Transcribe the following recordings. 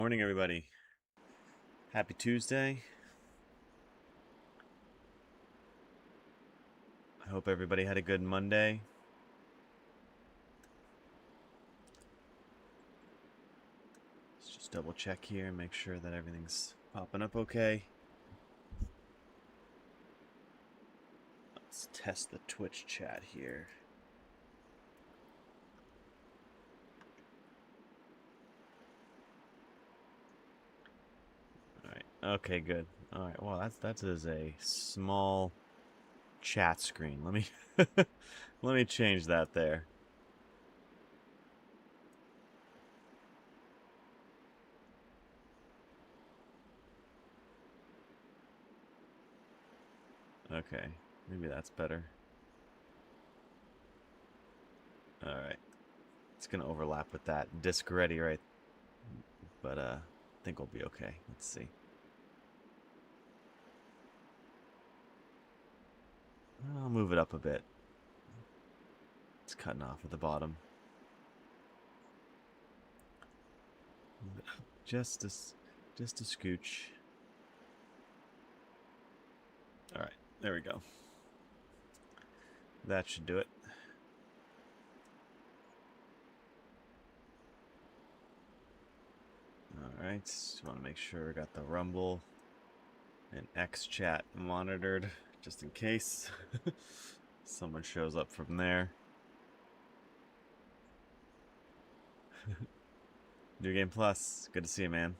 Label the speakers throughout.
Speaker 1: Morning, everybody. Happy Tuesday. I hope everybody had a good Monday. Let's just double check here and make sure that everything's popping up okay. Let's test the Twitch chat here. Alright, okay, good. Alright, well that is a small chat screen. Let me let me change that there. Okay, maybe that's better. Alright. It's gonna overlap with that disc ready, right? But I think we'll be okay. Let's see. I'll move it up a bit. It's cutting off at the bottom. Move it up just a scooch. All right, there we go. That should do it. All right, just want to make sure we got the Rumble and X chat monitored, just in case someone shows up from there. New Game Plus, good to see you, man.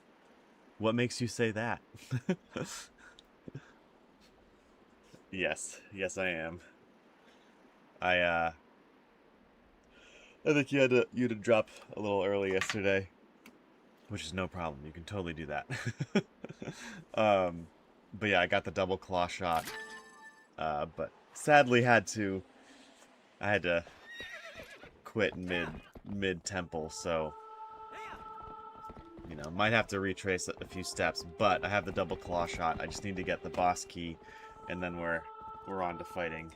Speaker 1: What makes you say that? Yes, I am. I think you had to drop a little early yesterday, which is no problem. You can totally do that. But yeah, I got the double claw shot. But sadly I had to quit mid temple, so you know, might have to retrace a few steps, but I have the double claw shot. I just need to get the boss key, and then we're on to fighting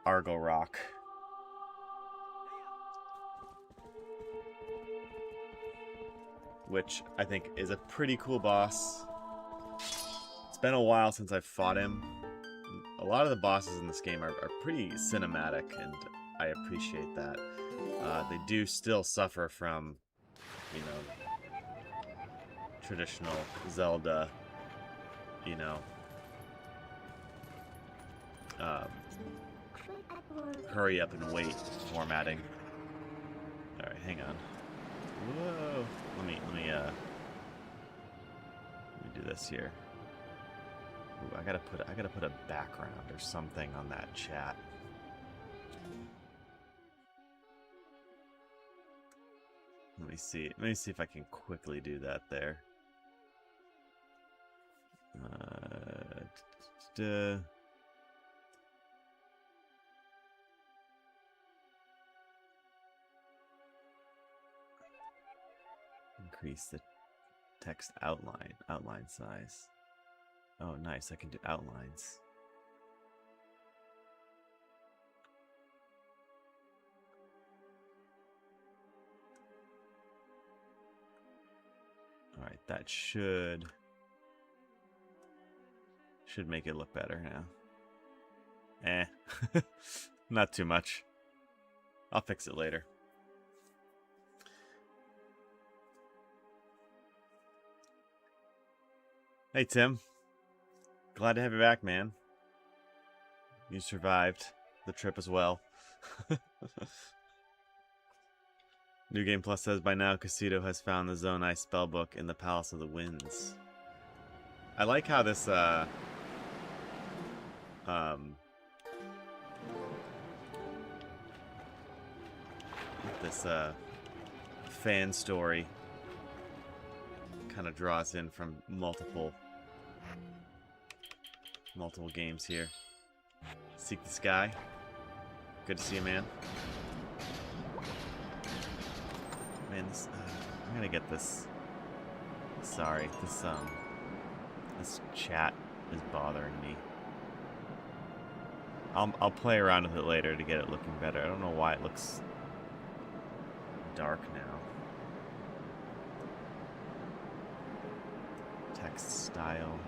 Speaker 1: Argorok. Which I think is a pretty cool boss. It's been a while since I've fought him. A lot of the bosses in this game are pretty cinematic, and I appreciate that. They do still suffer from, you know, traditional Zelda, you know, hurry up and wait formatting. All right, hang on. Whoa! Let me do this here. Ooh, I gotta put a background or something on that chat. Let me see if I can quickly do that there. Increase the text outline size. Oh, nice. I can do outlines. All right, that should make it look better now. Not too much. I'll fix it later. Hey, Tim. Glad to have you back, man. You survived the trip as well. New Game Plus says, by now, Casito has found the Zonai spellbook in the Palace of the Winds. I like how this, fan story kind of draws in from multiple games here. Seek the Sky. Good to see you, man. Man, I'm gonna get this. Sorry, this chat is bothering me. I'll play around with it later to get it looking better. I don't know why it looks dark now. text style.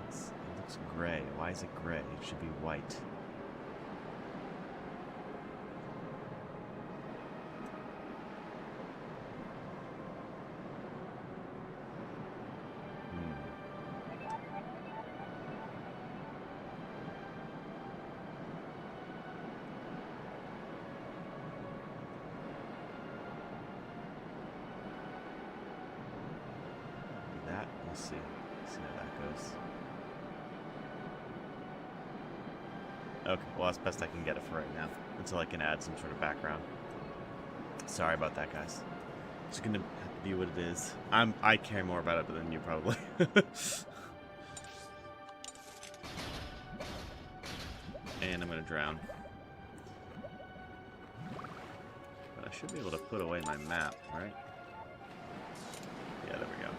Speaker 1: It looks gray. Why is it gray? It should be white. See how that goes. Okay, well that's best I can get it for right now, until I can add some sort of background. Sorry about that, guys. It's gonna have to be what it is. I care more about it than you probably. And I'm gonna drown. But I should be able to put away my map, right? Yeah, there we go.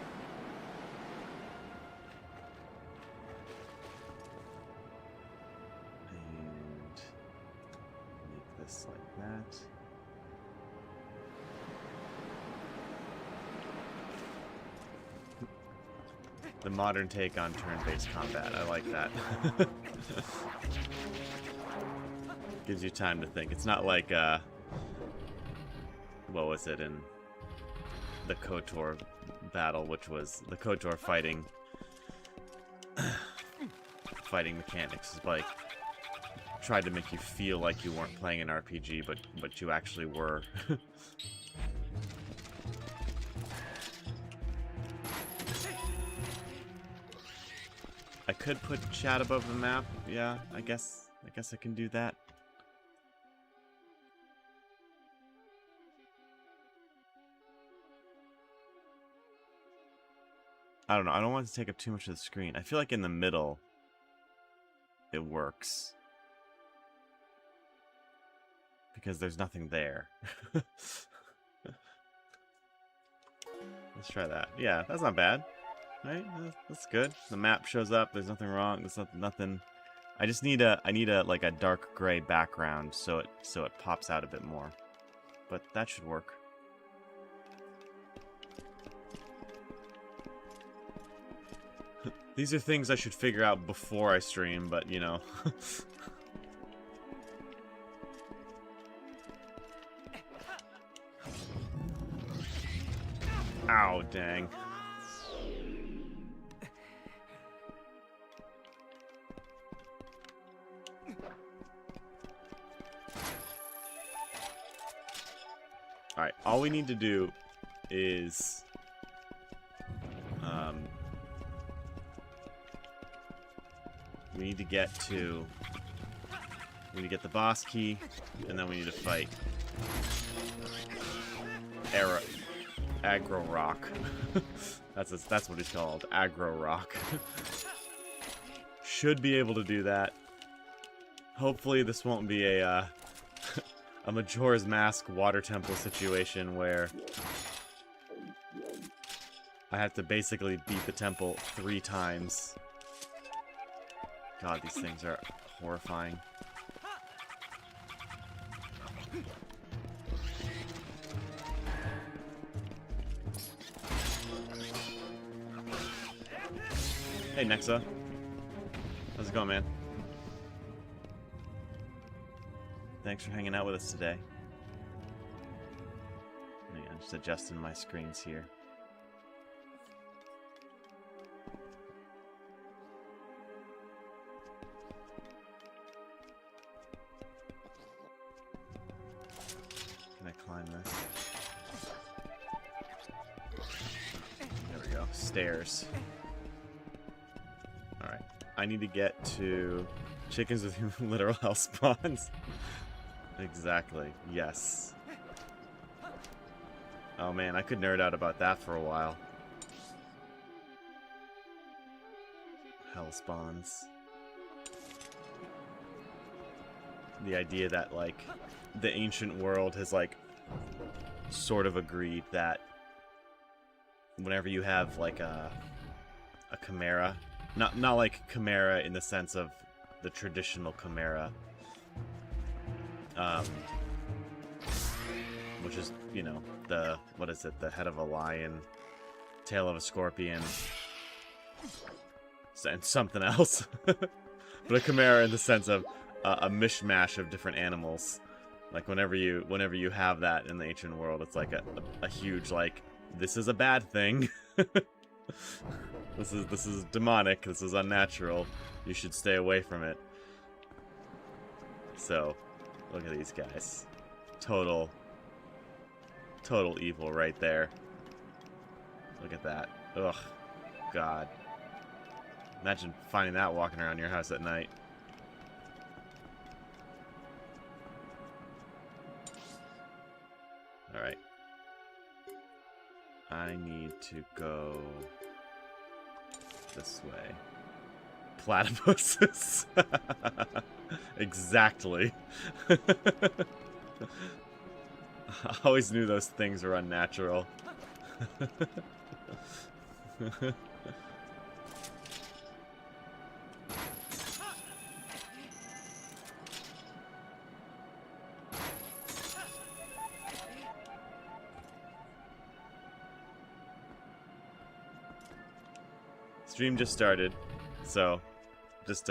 Speaker 1: Like that. The modern take on turn-based combat. I like that. Gives you time to think. It's not like, what was it in the KOTOR battle, which was the KOTOR fighting mechanics. It's like tried to make you feel like you weren't playing an RPG, but you actually were. I could put chat above the map. Yeah, I guess I can do that. I don't know. I don't want it to take up too much of the screen. I feel like in the middle it works. Because there's nothing there. Let's try that. Yeah, that's not bad. Right? That's good. The map shows up. There's nothing wrong. There's nothing. I just need a like a dark gray background so it pops out a bit more. But that should work. These are things I should figure out before I stream, but you know. Ow, dang. Alright, all we need to do is... we need to get to... we need to get the boss key, and then we need to fight... Argorok. That's what he's called. Argorok. Should be able to do that. Hopefully this won't be a Majora's Mask water temple situation where I have to basically beat the temple 3 times. God, these things are horrifying. Hey, Nexa. How's it going, man? Thanks for hanging out with us today. I'm just adjusting my screens here. Can I climb this? There we go. Stairs. Alright. I need to get to chickens with literal health spawns. Exactly. Yes. Oh man, I could nerd out about that for a while. Hell spawns. The idea that, like, the ancient world has, like, sort of agreed that whenever you have, like, a chimera, not like chimera in the sense of the traditional chimera, Um, which is, you know, the, what is it? The head of a lion, tail of a scorpion, and something else. But a chimera in the sense of a mishmash of different animals. Like whenever you have that in the ancient world, it's like a huge, like, this is a bad thing. This is demonic. This is unnatural. You should stay away from it. So, look at these guys. Total evil right there. Look at that. Ugh. God. Imagine finding that walking around your house at night. Alright. I need to go this way. Platypuses. Exactly. I always knew those things were unnatural. Stream just started, so just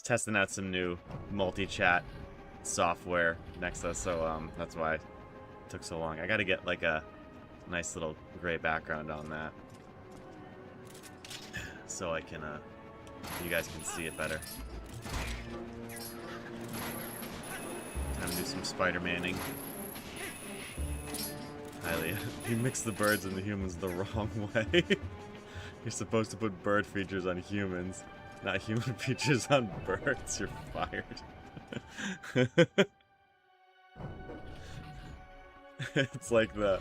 Speaker 1: testing out some new multi-chat software next to us, so that's why it took so long. I gotta get like a nice little gray background on that so I can you guys can see it better. Time to do some Spider-Manning. Highly, you mix the birds and the humans the wrong way. You're supposed to put bird features on humans, not human features on birds. You're fired. It's like the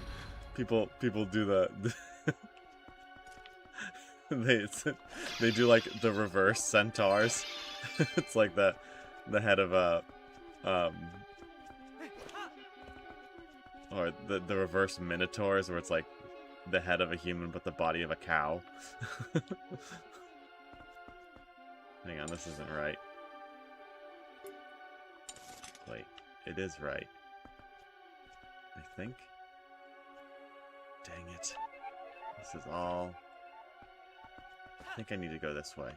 Speaker 1: people do the they do like the reverse centaurs. It's like the head of a or the reverse minotaurs, where it's like the head of a human but the body of a cow. Hang on, this isn't right. Wait, it is right. I think. Dang it. This is all... I think I need to go this way.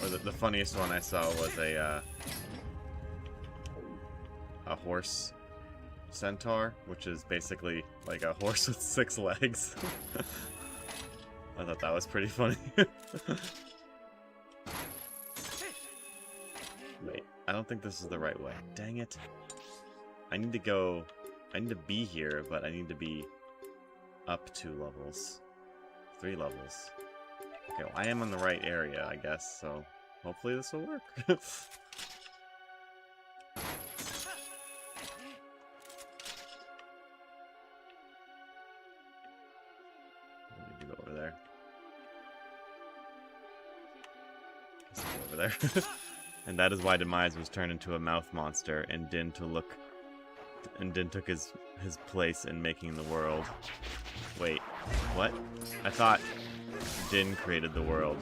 Speaker 1: Or the funniest one I saw was a horse centaur, which is basically like a horse with 6 legs. I thought that was pretty funny. Wait, I don't think this is the right way. Dang it. I need to be here, but I need to be up 2 levels. 3 levels. Okay, well, I am in the right area, I guess, so hopefully this will work. There. And that is why Demise was turned into a mouth monster, and Din took his place in making the world. Wait, what? I thought Din created the world.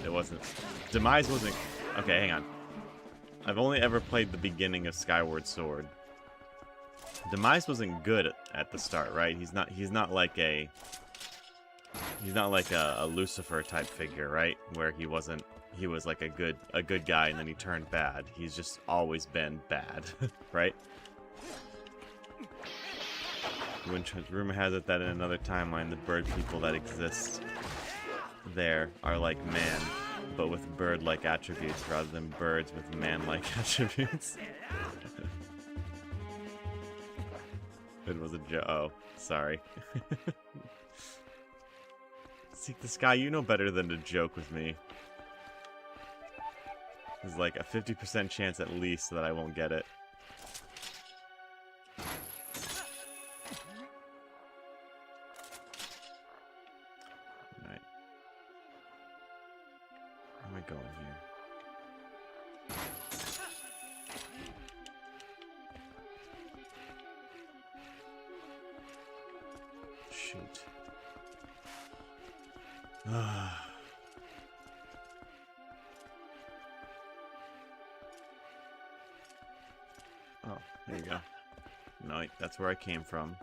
Speaker 1: It wasn't. Demise wasn't. Okay, hang on. I've only ever played the beginning of Skyward Sword. Demise wasn't good at the start, right? He's not like a Lucifer type figure, right? Where he was like a good guy and then he turned bad. He's just always been bad, right? When rumor has it that in another timeline, the bird people that exist there are like man, but with bird-like attributes rather than birds with man-like attributes. It was a joke. Oh, sorry. Seek the Sky, you know better than to joke with me. There's like a 50% chance at least that I won't get it. Alright. Where am I going here? Shoot. There you go. No, that's where I came from.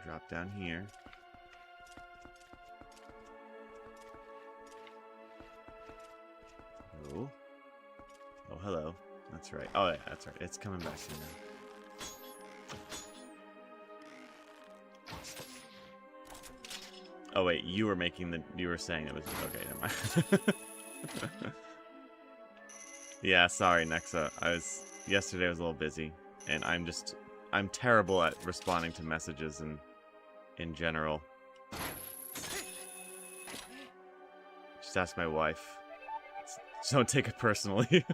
Speaker 1: Drop down here. Oh. Oh, hello. That's right. Oh, yeah, that's right. It's coming back to me now. Oh, wait. You were saying it was... Okay, never mind. Yeah, sorry, Nexa. Yesterday I was a little busy, and I'm terrible at responding to messages in general. Just ask my wife. Just don't take it personally.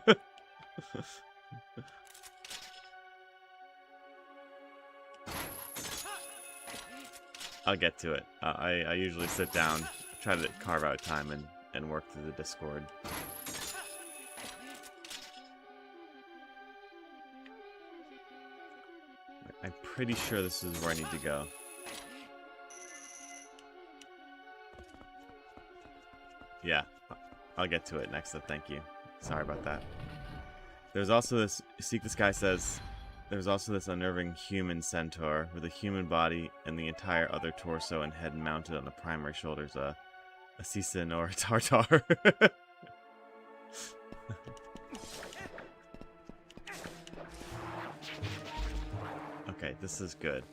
Speaker 1: I'll get to it. I usually sit down, try to carve out time and work through the Discord. I'm pretty sure this is where I need to go. Yeah, I'll get to it next up, thank you. Sorry about that. There's also this, Seek the Sky says, there's also this unnerving human centaur with a human body and the entire other torso and head mounted on the primary shoulders, a Sisin or a Tartar. Okay, this is good.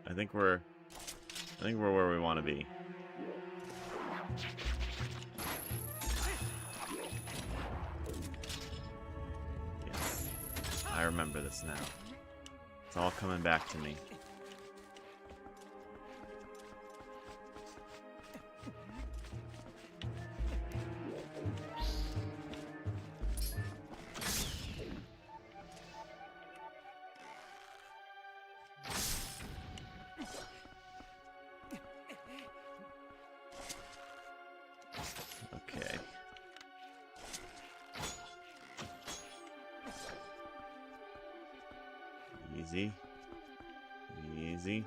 Speaker 1: I think we're where we want to be. Yes. I remember this now. It's all coming back to me. Okay. Easy. Easy.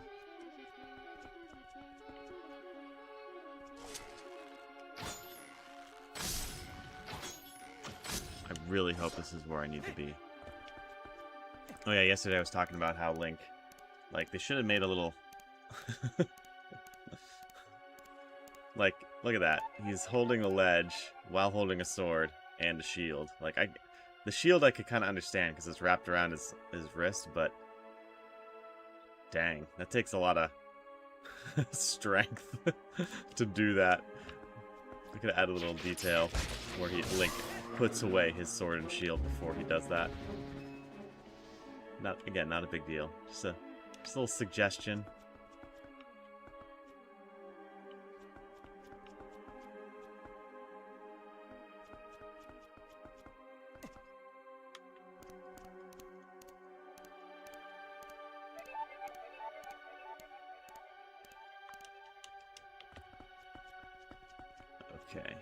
Speaker 1: I really hope this is where I need to be. Oh yeah, yesterday I was talking about how Link, like, they should have made a little... Like, look at that. He's holding a ledge while holding a sword and a shield. Like, the shield I could kind of understand because it's wrapped around his wrist, but dang, that takes a lot of strength to do that. I could add a little detail where Link puts away his sword and shield before he does that. Not a big deal. Just a little suggestion. Okay.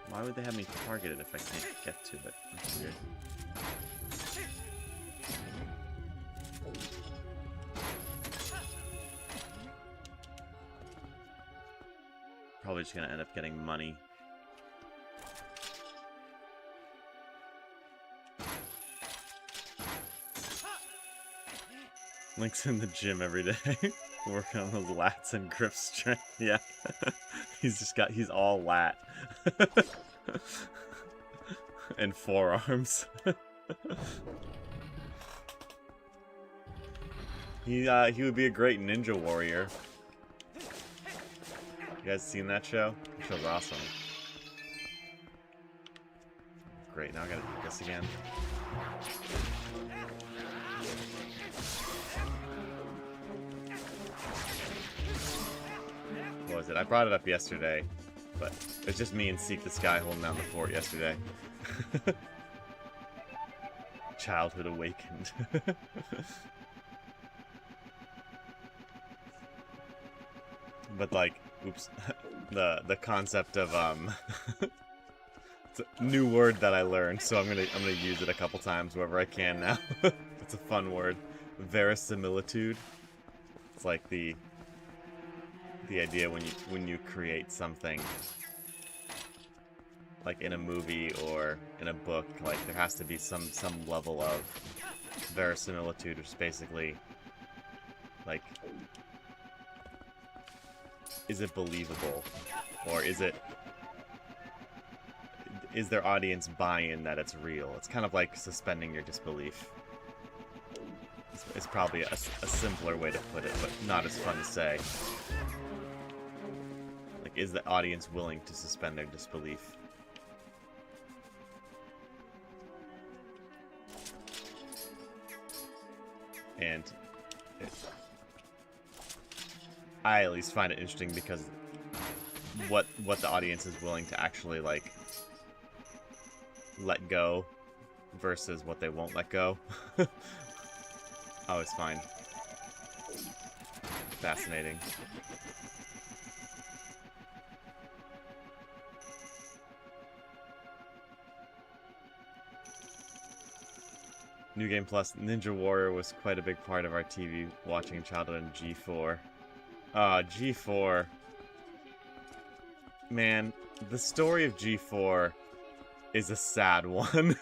Speaker 1: Why would they have me targeted if I can't get to it? That's weird. Probably just gonna end up getting money. Link's in the gym every day, working on those lats and grip strength. Yeah, he's all lat and forearms. He would be a great ninja warrior. You guys seen that show? That show's awesome. Great, now I gotta do this again. What was it? I brought it up yesterday, but it's just me and Seek the Sky holding down the fort yesterday. Childhood awakened. But like, oops, the concept of it's a new word that I learned, so I'm gonna use it a couple times wherever I can now. It's a fun word, verisimilitude. It's like the idea when you create something like in a movie or in a book, like there has to be some level of verisimilitude, which is basically like, is it believable, or is their audience buy-in that it's real? It's kind of like suspending your disbelief. It's probably a simpler way to put it, but not as fun to say. Like, is the audience willing to suspend their disbelief? And I at least find it interesting because what the audience is willing to actually, like, let go versus what they won't let go. I always find fascinating. New Game Plus, Ninja Warrior was quite a big part of our TV watching childhood in G4. G4. Man, the story of G4 is a sad one.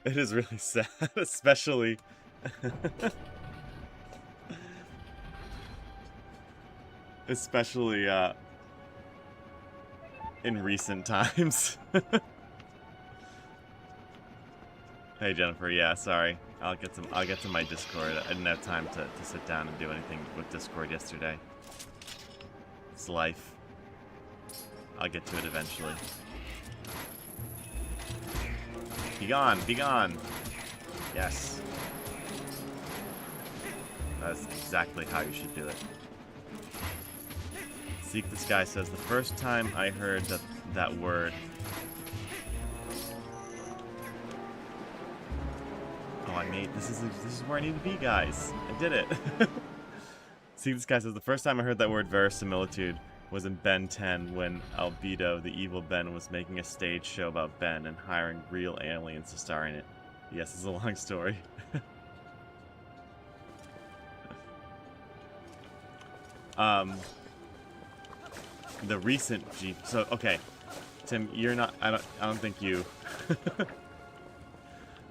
Speaker 1: It is really sad, especially... especially, in recent times. Hey Jennifer, yeah, sorry. I'll get to my Discord. I didn't have time to sit down and do anything with Discord yesterday. It's life. I'll get to it eventually. Be gone, be gone. Yes. That's exactly how you should do it. Seek the Sky says, the first time I heard that word... This is where I need to be, guys. I did it. See, this guy says, the first time I heard that word verisimilitude was in Ben 10 when Albedo, the evil Ben, was making a stage show about Ben and hiring real aliens to star in it. Yes, it's a long story. The recent so okay, Tim, you're not. I don't think you.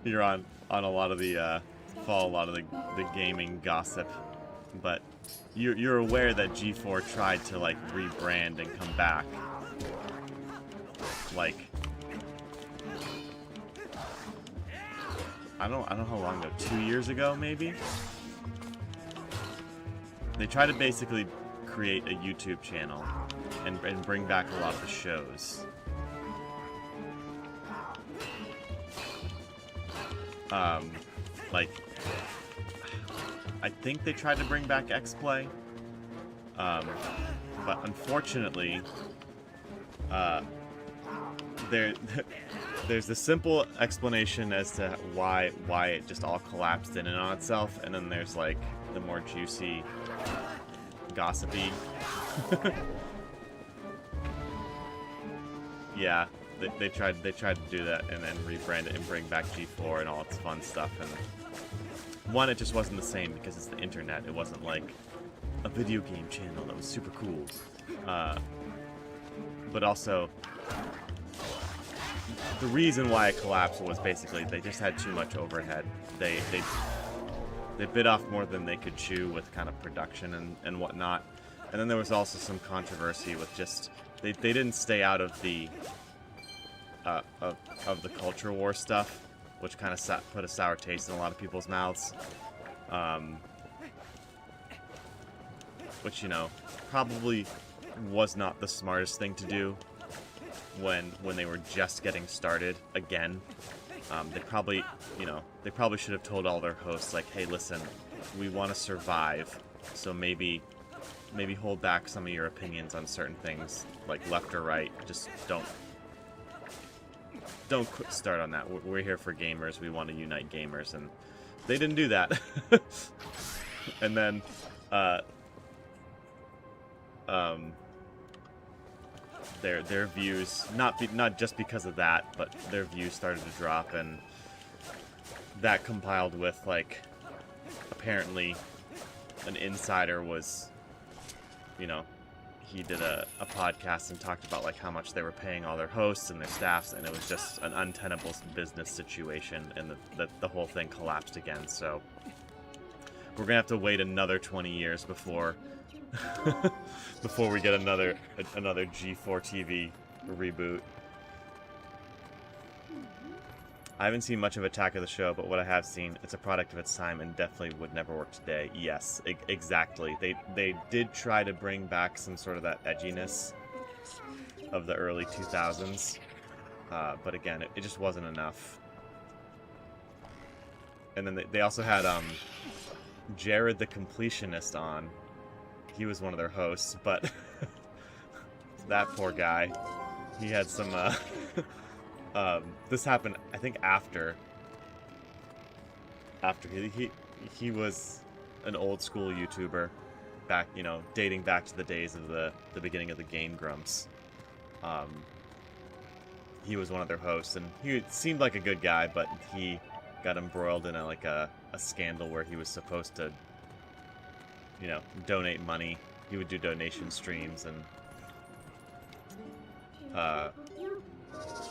Speaker 1: You're on a lot of the follow a lot of the gaming gossip, but you're aware that G4 tried to like rebrand and come back, like I don't know how long ago, 2 years ago maybe. They tried to basically create a YouTube channel and bring back a lot of the shows. Like, I think they tried to bring back X-Play, but unfortunately, there's the simple explanation as to why it just all collapsed in and on itself, and then there's like the more juicy, gossipy. Yeah. They tried to do that and then rebrand it and bring back G4 and all its fun stuff. And one, it just wasn't the same because it's the internet. It wasn't like a video game channel that was super cool. But also, the reason why it collapsed was basically they just had too much overhead. They bit off more than they could chew with kind of production and whatnot. And then there was also some controversy with just they didn't stay out of the of the culture war stuff, which kind of put a sour taste in a lot of people's mouths. Which, you know, probably was not the smartest thing to do when they were just getting started again. They probably should have told all their hosts, like, hey, listen, we want to survive, so maybe hold back some of your opinions on certain things, like left or right. Just don't start on that. We're here for gamers. We want to unite gamers, and they didn't do that. And then, their views, not just because of that, but their views started to drop, and that compiled with like apparently an insider was, you know, he did a podcast and talked about like how much they were paying all their hosts and their staffs, and it was just an untenable business situation, and the whole thing collapsed again. So we're gonna have to wait another 20 years before before we get another G4 TV reboot. I haven't seen much of Attack of the Show, but what I have seen, it's a product of its time and definitely would never work today. Yes, exactly. They did try to bring back some sort of that edginess of the early 2000s, but again, it just wasn't enough. And then they also had Jared the Completionist on. He was one of their hosts, but that poor guy, he had some this happened, I think, after he was an old school YouTuber, back, you know, dating back to the days of the beginning of the Game Grumps. He was one of their hosts, and he seemed like a good guy, but he got embroiled in a scandal where he was supposed to, you know, donate money. He would do donation streams and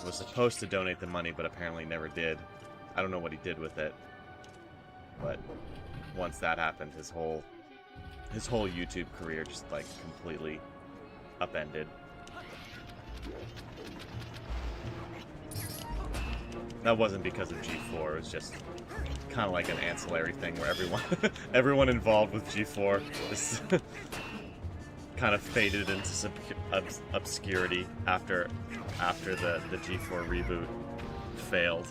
Speaker 1: was supposed to donate the money, but apparently never did. I don't know what he did with it, but once that happened, his whole YouTube career just like completely upended. That wasn't because of G4. It was just kind of like an ancillary thing where everyone involved with G4 is kind of faded into obscurity after the G4 reboot failed.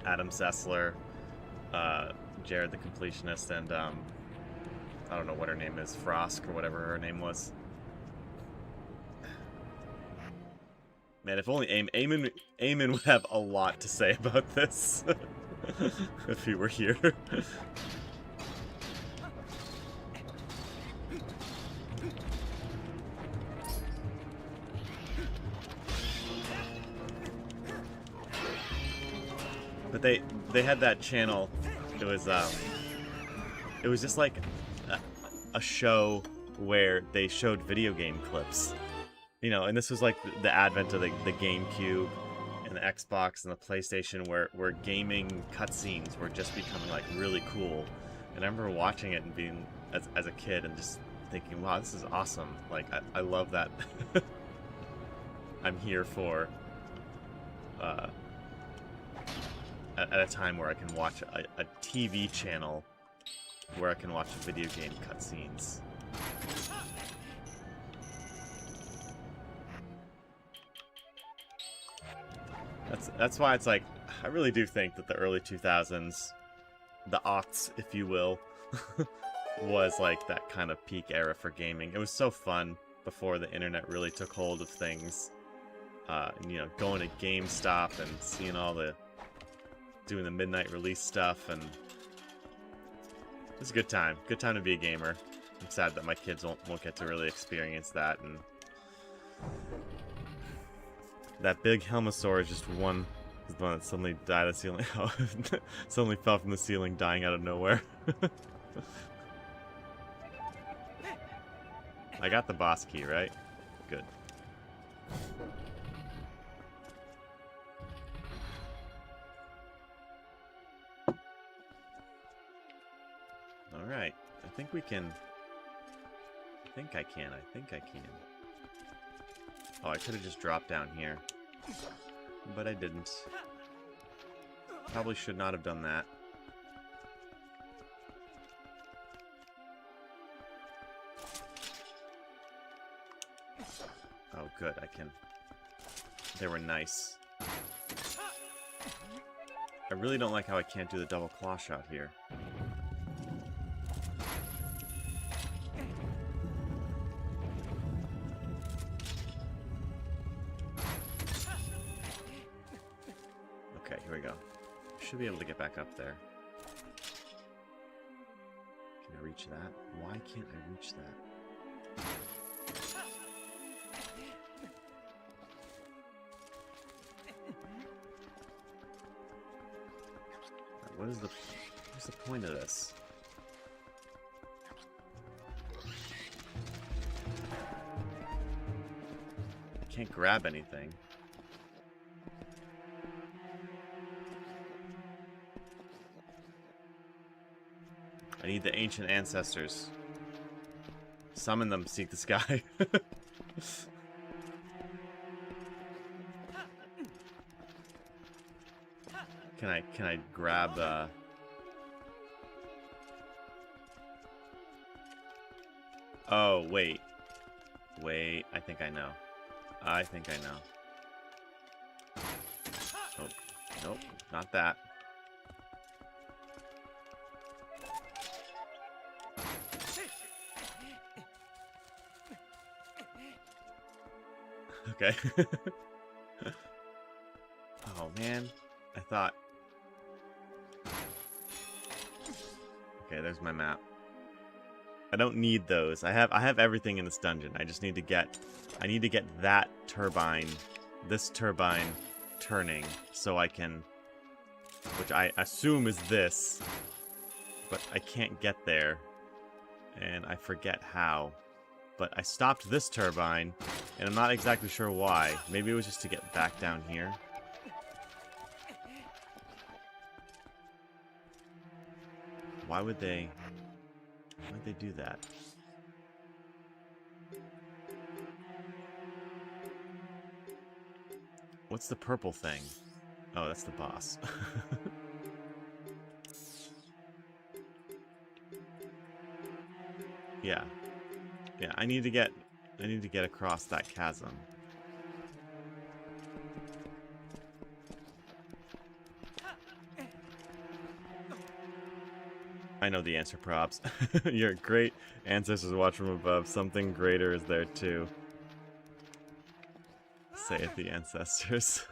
Speaker 1: Adam Sessler, Jared the Completionist, and I don't know what her name is, Frosk or whatever her name was. Man, if only Eamon would have a lot to say about this if he were here. But they had that channel. It was just like a show where they showed video game clips. You know, and this was like the advent of the GameCube and the Xbox and the PlayStation, where gaming cutscenes were just becoming like really cool. And I remember watching it and being as a kid and just thinking, wow, this is awesome. Like I love that. I'm here for at a time where I can watch a TV channel where I can watch video game cutscenes. That's why it's like, I really do think that the early 2000s, the aughts, if you will, was like that kind of peak era for gaming. It was so fun before the internet really took hold of things. You know, going to GameStop and seeing doing the midnight release stuff, and it was a good time. Good time to be a gamer. I'm sad that my kids won't get to really experience that, and that big Helmosaur is just one that suddenly died of the ceiling. Suddenly fell from the ceiling, dying out of nowhere. I got the boss key, right? Good. Alright. I think we can... I think I can. Oh, I could have just dropped down here. But I didn't. Probably should not have done that. Oh, good. I can... They were nice. I really don't like how I can't do the double claw shot here. Okay, here we go. Should be able to get back up there. Can I reach that? Why can't I reach that? What is the... What's the point of this? I can't grab anything. I need the ancient ancestors. Summon them, seek the sky. Can I grab Oh, wait. Wait, I think I know. I think I know. Oh, nope, not that. Okay. Oh man, I thought. Okay, there's my map. I don't need those. I have everything in this dungeon. I just need to get that turbine, this turbine turning so I can, which I assume is this, but I can't get there and I forget how. But I stopped this turbine and I'm not exactly sure why. Maybe it was just to get back down here. Why'd they do that? What's the purple thing? Oh, that's the boss. Yeah. Yeah, I need to get across that chasm. I know the answer, props. Your great ancestors watch from above. Something greater is there too. Saith the ancestors.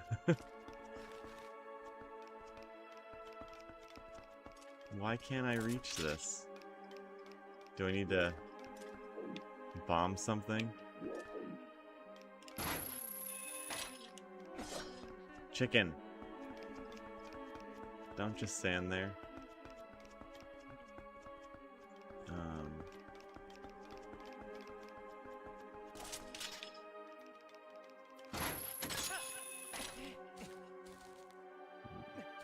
Speaker 1: Why can't I reach this? Do I need to bomb something? Chicken. Don't just stand there.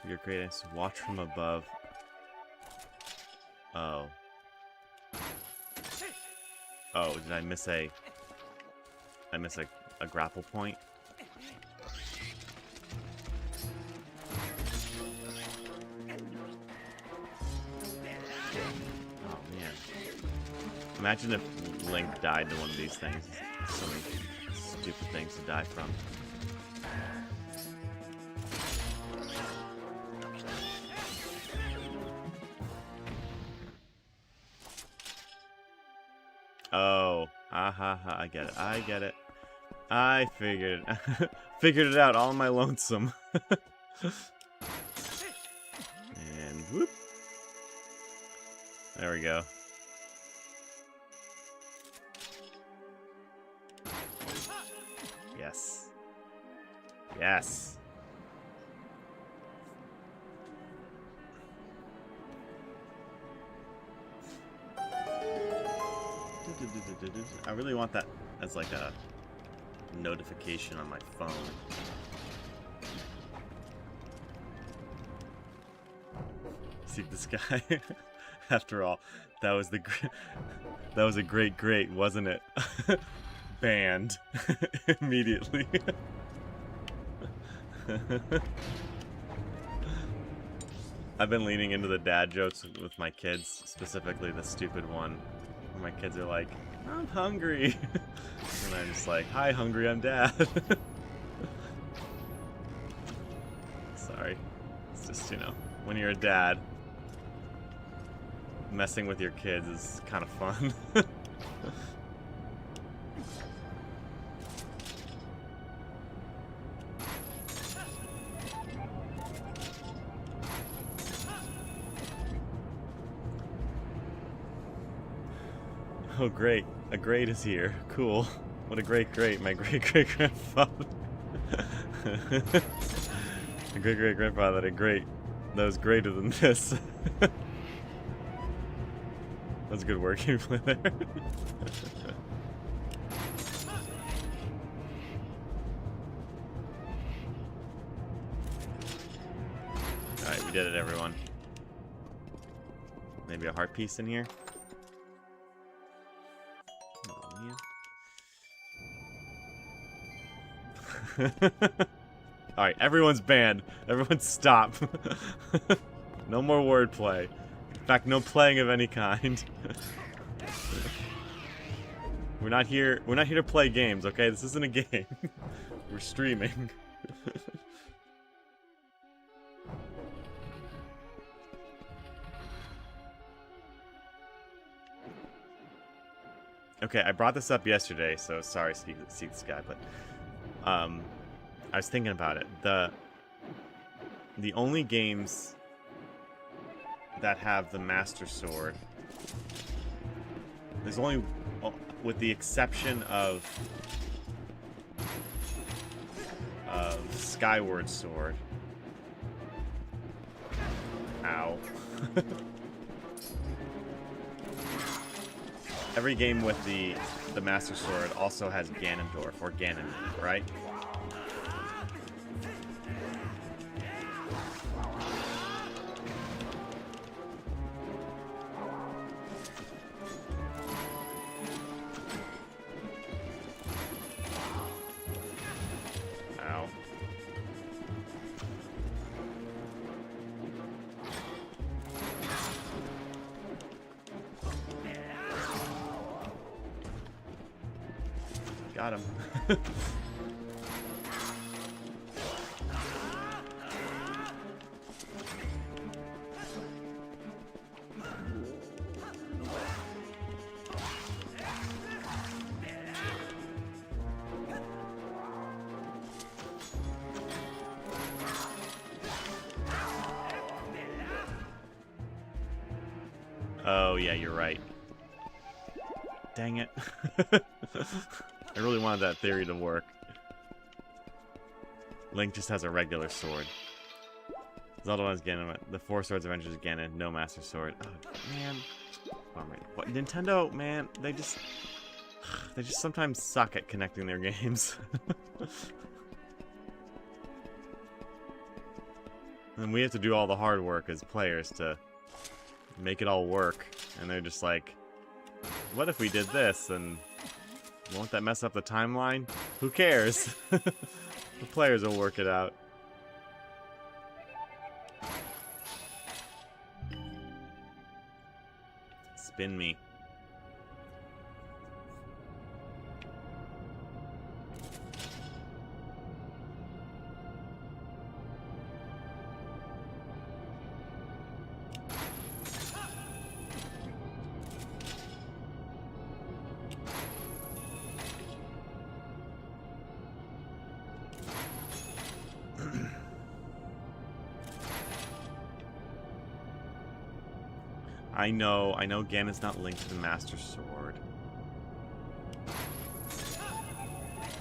Speaker 1: Your greatest watch from above. Oh. Oh, did I miss a grapple point? Oh man. Imagine if Link died to one of these things. So many stupid things to die from. Oh, ha, I get it. I get it. I figured it out all on my lonesome. And whoop. There we go. Yes. Yes. I really want that as like a notification on my phone. Seek the sky. After all, that was a great, wasn't it? Banned immediately. I've been leaning into the dad jokes with my kids, specifically the stupid one. My kids are like, I'm hungry. And I'm just like, hi, hungry, I'm dad. Sorry. It's just, you know, when you're a dad, messing with your kids is kind of fun. Oh great, a great is here. Cool. What a great, my great-great-grandfather. A great-great-grandfather, that was greater than this. That's good work you play there. Alright, we did it, everyone. Maybe a heart piece in here? Oh, man. Alright, everyone's banned. Everyone stop. No more wordplay. In fact, no playing of any kind. We're not here to play games, okay? This isn't a game. We're streaming. Okay, I brought this up yesterday, so sorry, see this guy, but I was thinking about it. The only games that have the Master Sword, there's only, with the exception of Skyward Sword. Ow. Every game with the Master Sword also has Ganondorf, or Ganon, right? Ow. Got him. Oh, yeah, you're right. Dang it. I really wanted that theory to work. Link just has a regular sword. Zelda has Ganon. The Four Swords Adventures Ganon. No Master Sword. Oh, man. What, Nintendo, man, they just sometimes suck at connecting their games. And we have to do all the hard work as players to make it all work. And they're just like, what if we did this? And won't that mess up the timeline? Who cares? The players will work it out. Spin me. I know Ganon's not linked to the Master Sword.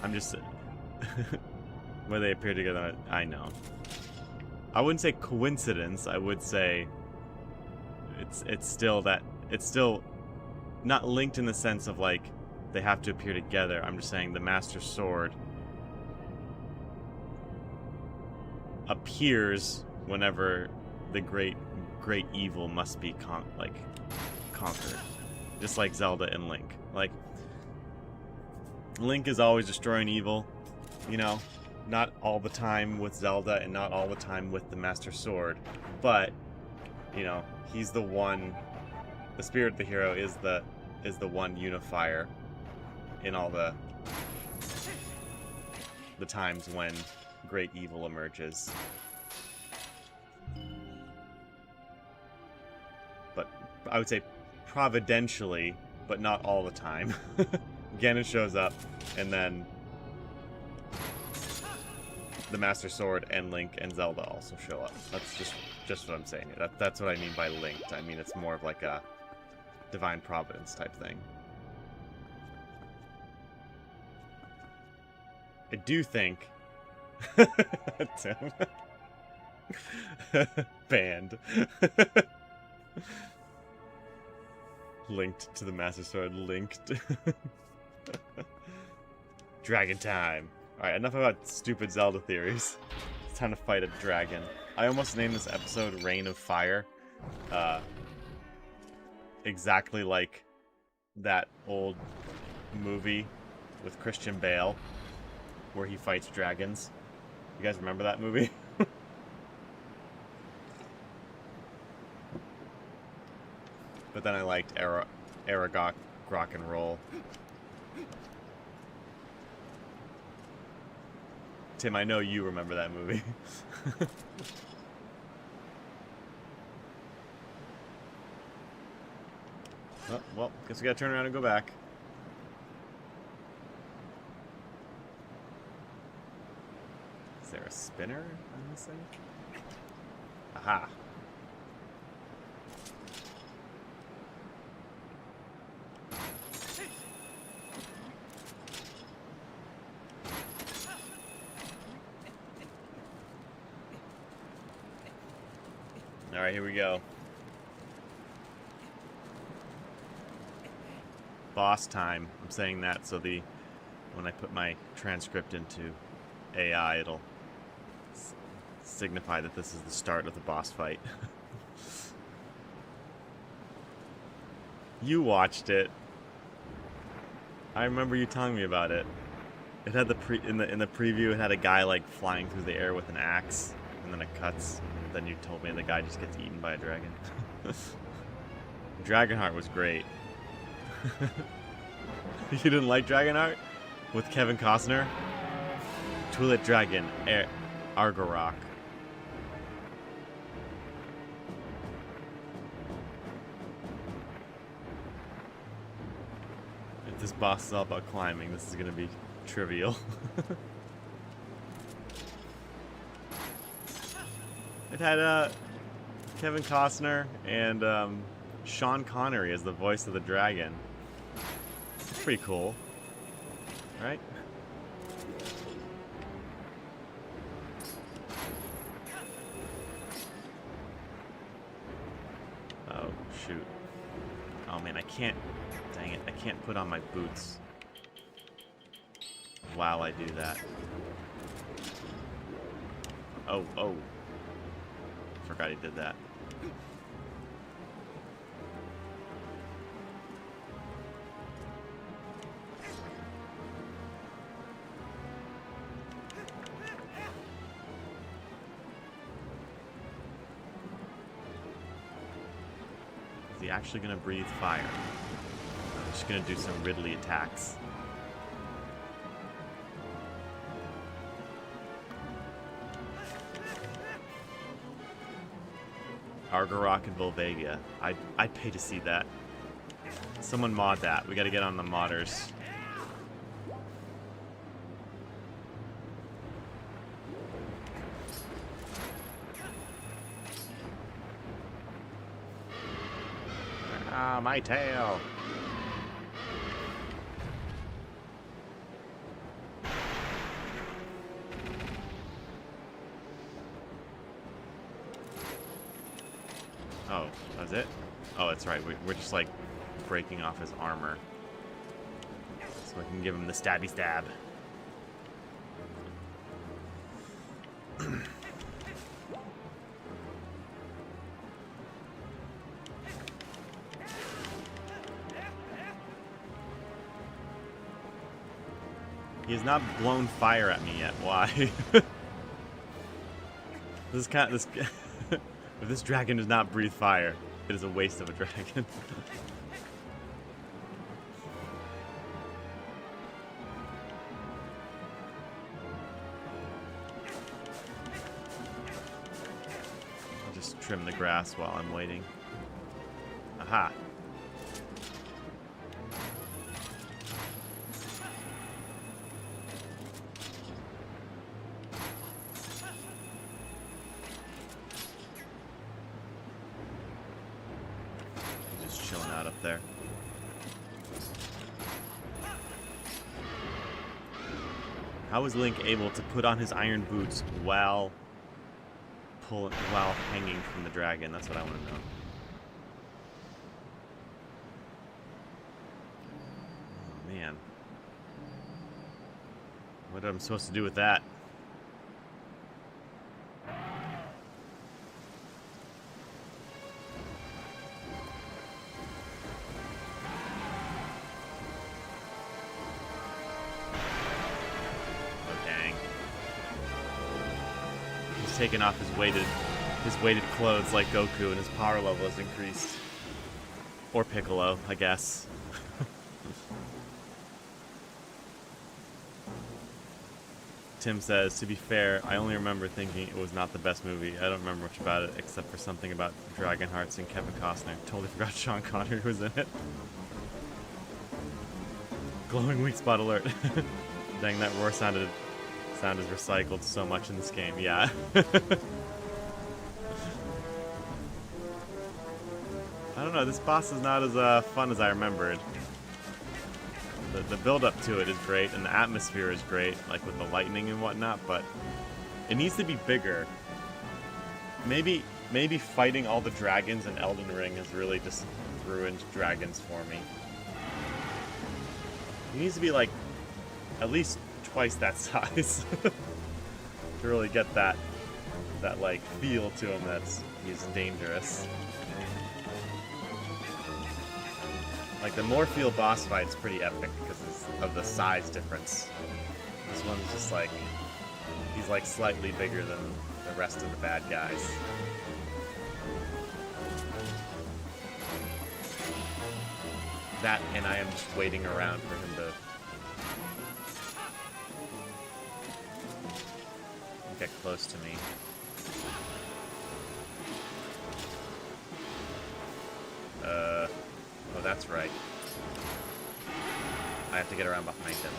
Speaker 1: I'm just... where they appear together, I know. I wouldn't say coincidence, I would say... It's still not linked in the sense of, like, they have to appear together. I'm just saying the Master Sword appears whenever the great evil must be conquered, just like Zelda and Link. Like, Link is always destroying evil, you know, not all the time with Zelda and not all the time with the Master Sword, but you know, he's the one. The spirit of the hero is the one unifier in all the times when great evil emerges. But I would say providentially, but not all the time. Ganon shows up, and then the Master Sword and Link and Zelda also show up. That's just what I'm saying. That's what I mean by linked. I mean, it's more of like a divine providence type thing. I do think... Tim. Banned. Linked to the Master Sword. Linked. Dragon time. Alright, enough about stupid Zelda theories. It's time to fight a dragon. I almost named this episode Reign of Fire. Exactly like that old movie with Christian Bale where he fights dragons. You guys remember that movie? But then I liked Argorok rock and roll. Tim, I know you remember that movie. Oh, well, guess we gotta turn around and go back. Is there a spinner on this thing? Aha! Alright, here we go. Boss time. I'm saying that so when I put my transcript into AI, it'll signify that this is the start of the boss fight. You watched it. I remember you telling me about it. It had in the preview. It had a guy like flying through the air with an axe, and then it cuts. And then you told me the guy just gets eaten by a dragon. Dragonheart was great. You didn't like Dragonheart? With Kevin Costner? Twilight Dragon, Argorok. If this boss is all about climbing, this is gonna be trivial. It had Kevin Costner and Sean Connery as the voice of the dragon. It's pretty cool, right? Oh, shoot. Oh man, I can't, dang it, I can't put on my boots while I do that. Oh, oh. Forgot he did that. Is he actually gonna breathe fire? I'm just gonna do some Ridley attacks. Argorok and Volvagia. I'd pay to see that. Someone mod that. We gotta get on the modders. Ah, my tail. Oh, that's it? Oh, that's right. We're just like breaking off his armor. So I can give him the stabby stab. He has not blown fire at me yet. Why? This kind of, if this dragon does not breathe fire, it is a waste of a dragon. I'll just trim the grass while I'm waiting. Aha. Chilling out up there. How was Link able to put on his iron boots while hanging from the dragon? That's what I want to know. What am I supposed to do with that? Oh, dang. He's taken off his weighted clothes like Goku, and his power level has increased. Or Piccolo, I guess. Tim says, to be fair, I only remember thinking it was not the best movie. I don't remember much about it, except for something about Dragon Hearts and Kevin Costner. Totally forgot Sean Connery was in it. Glowing weak spot alert. Dang, that roar sound is recycled so much in this game. Yeah. I don't know, this boss is not as fun as I remembered. The build-up to it is great, and the atmosphere is great, like with the lightning and whatnot, but it needs to be bigger. Maybe fighting all the dragons in Elden Ring has really just ruined dragons for me. He needs to be, like, at least twice that size to really get that like, feel to him that he's dangerous. Like, the Morpheal boss fight's pretty epic because of the size difference. This one's just like, he's like slightly bigger than the rest of the bad guys. That, and I am just waiting around for him to get close to me. Oh, that's right. I have to get around behind him.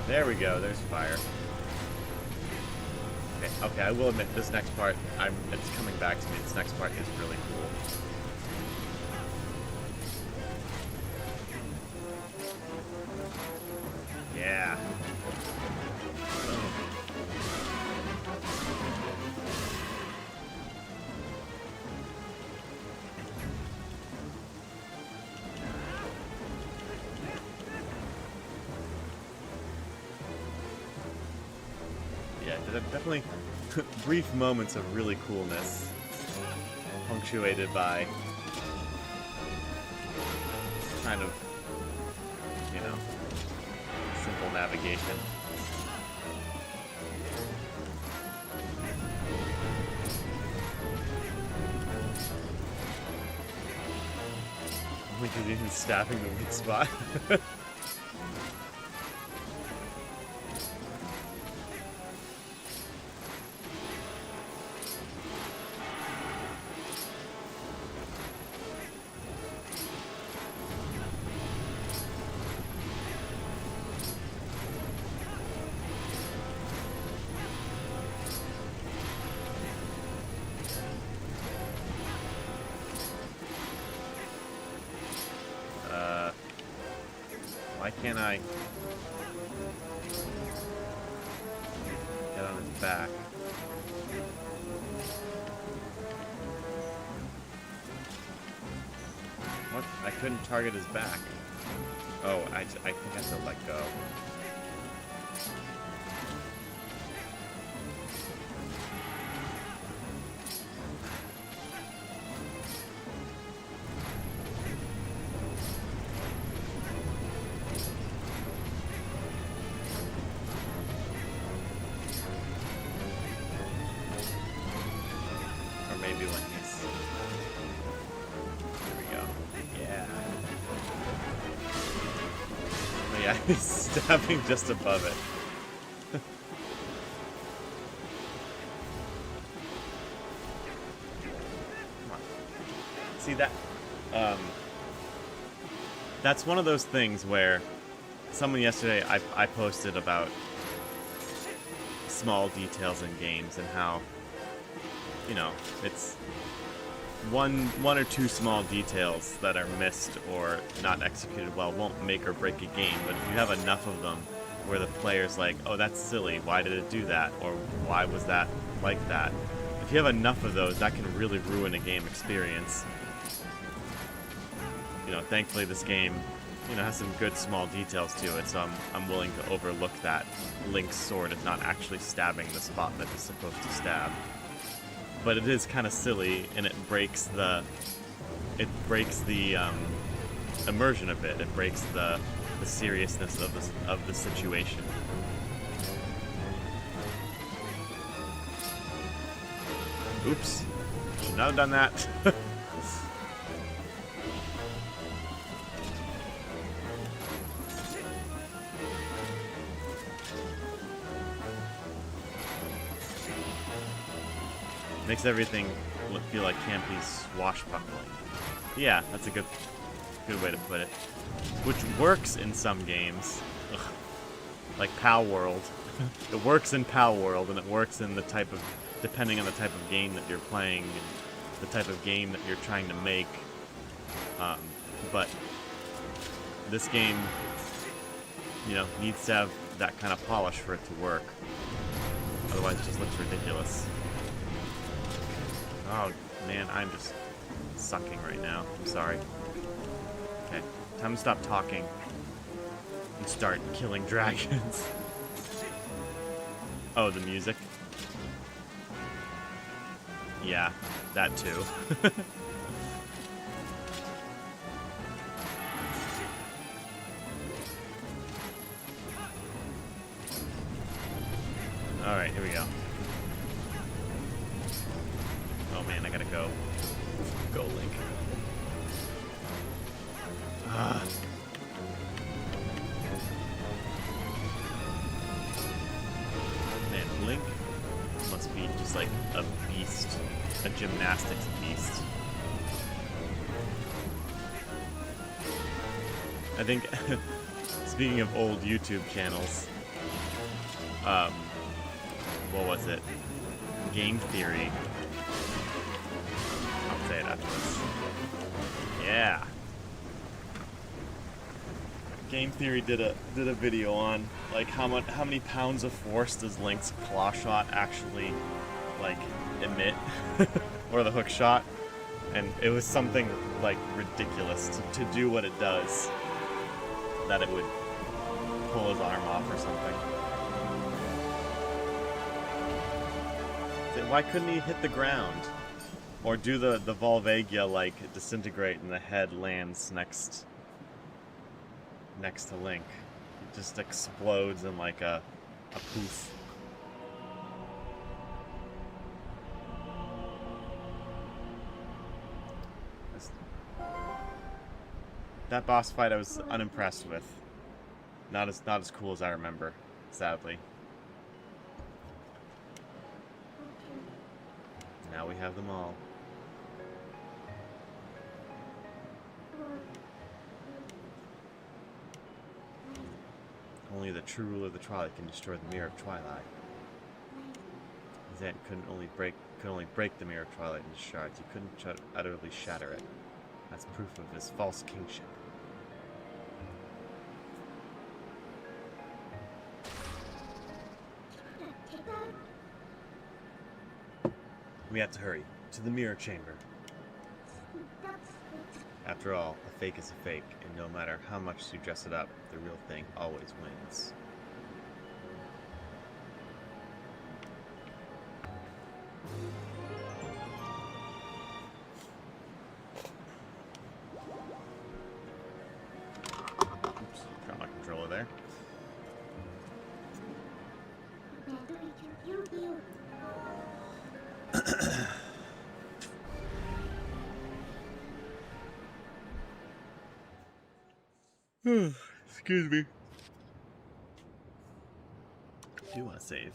Speaker 1: There we go, there's fire. Okay, I will admit, this next part, it's coming back to me. This next part is really cool. Yeah. Definitely brief moments of really coolness, punctuated by kind of, you know, simple navigation. Because he's even stabbing the weak spot. Why can't I get on his back? What? I couldn't target his back. Oh, I think I have to let go. Maybe when he's... There we go. Yeah. Oh yeah, he's stabbing just above it. Come on. See that? That's one of those things where someone yesterday I posted about small details in games and how, you know, it's one or two small details that are missed or not executed well won't make or break a game, but if you have enough of them where the player's like, oh, that's silly, why did it do that, or why was that like that, if you have enough of those, that can really ruin a game experience. You know, thankfully this game you know, has some good small details to it, so I'm willing to overlook that Link's sword is not actually stabbing the spot that it's supposed to stab. But it is kind of silly, and it breaks the immersion a bit. It breaks the seriousness of the situation. Oops. Should not have done that. Makes everything feel like campy swashbuckling. Yeah, that's a good way to put it. Which works in some games. Ugh. Like Pal World. It works in Pal World, and it works in the type of, depending on the type of game that you're playing, and the type of game that you're trying to make. But this game, you know, needs to have that kind of polish for it to work. Otherwise it just looks ridiculous. Oh, man, I'm just sucking right now. I'm sorry. Okay, time to stop talking and start killing dragons. Oh, the music? Yeah, that too. Alright, here we go. Oh man, I gotta go. Go, Link. Ah. Man, Link must be just like a beast. A gymnastics beast. I think, speaking of old YouTube channels, what was it? Game Theory. I'll say it after this. Yeah. Game Theory did a video on like how many pounds of force does Link's claw shot actually like emit, or the hook shot, and it was something like ridiculous to do what it does, that it would pull his arm off or something. Why couldn't he hit the ground? Or do the Volvagia, like, disintegrate and the head lands next to Link? It just explodes in like a poof. That boss fight I was unimpressed with. Not as cool as I remember, sadly. Now we have them all. Only the true ruler of the Twilight can destroy the Mirror of Twilight. His aunt could only break the Mirror of Twilight into shards. He couldn't utterly shatter it. That's proof of his false kingship. We have to hurry. To the mirror chamber. After all, a fake is a fake, and no matter how much you dress it up, the real thing always wins. Oops, got my controller there. Excuse me. I do want to save.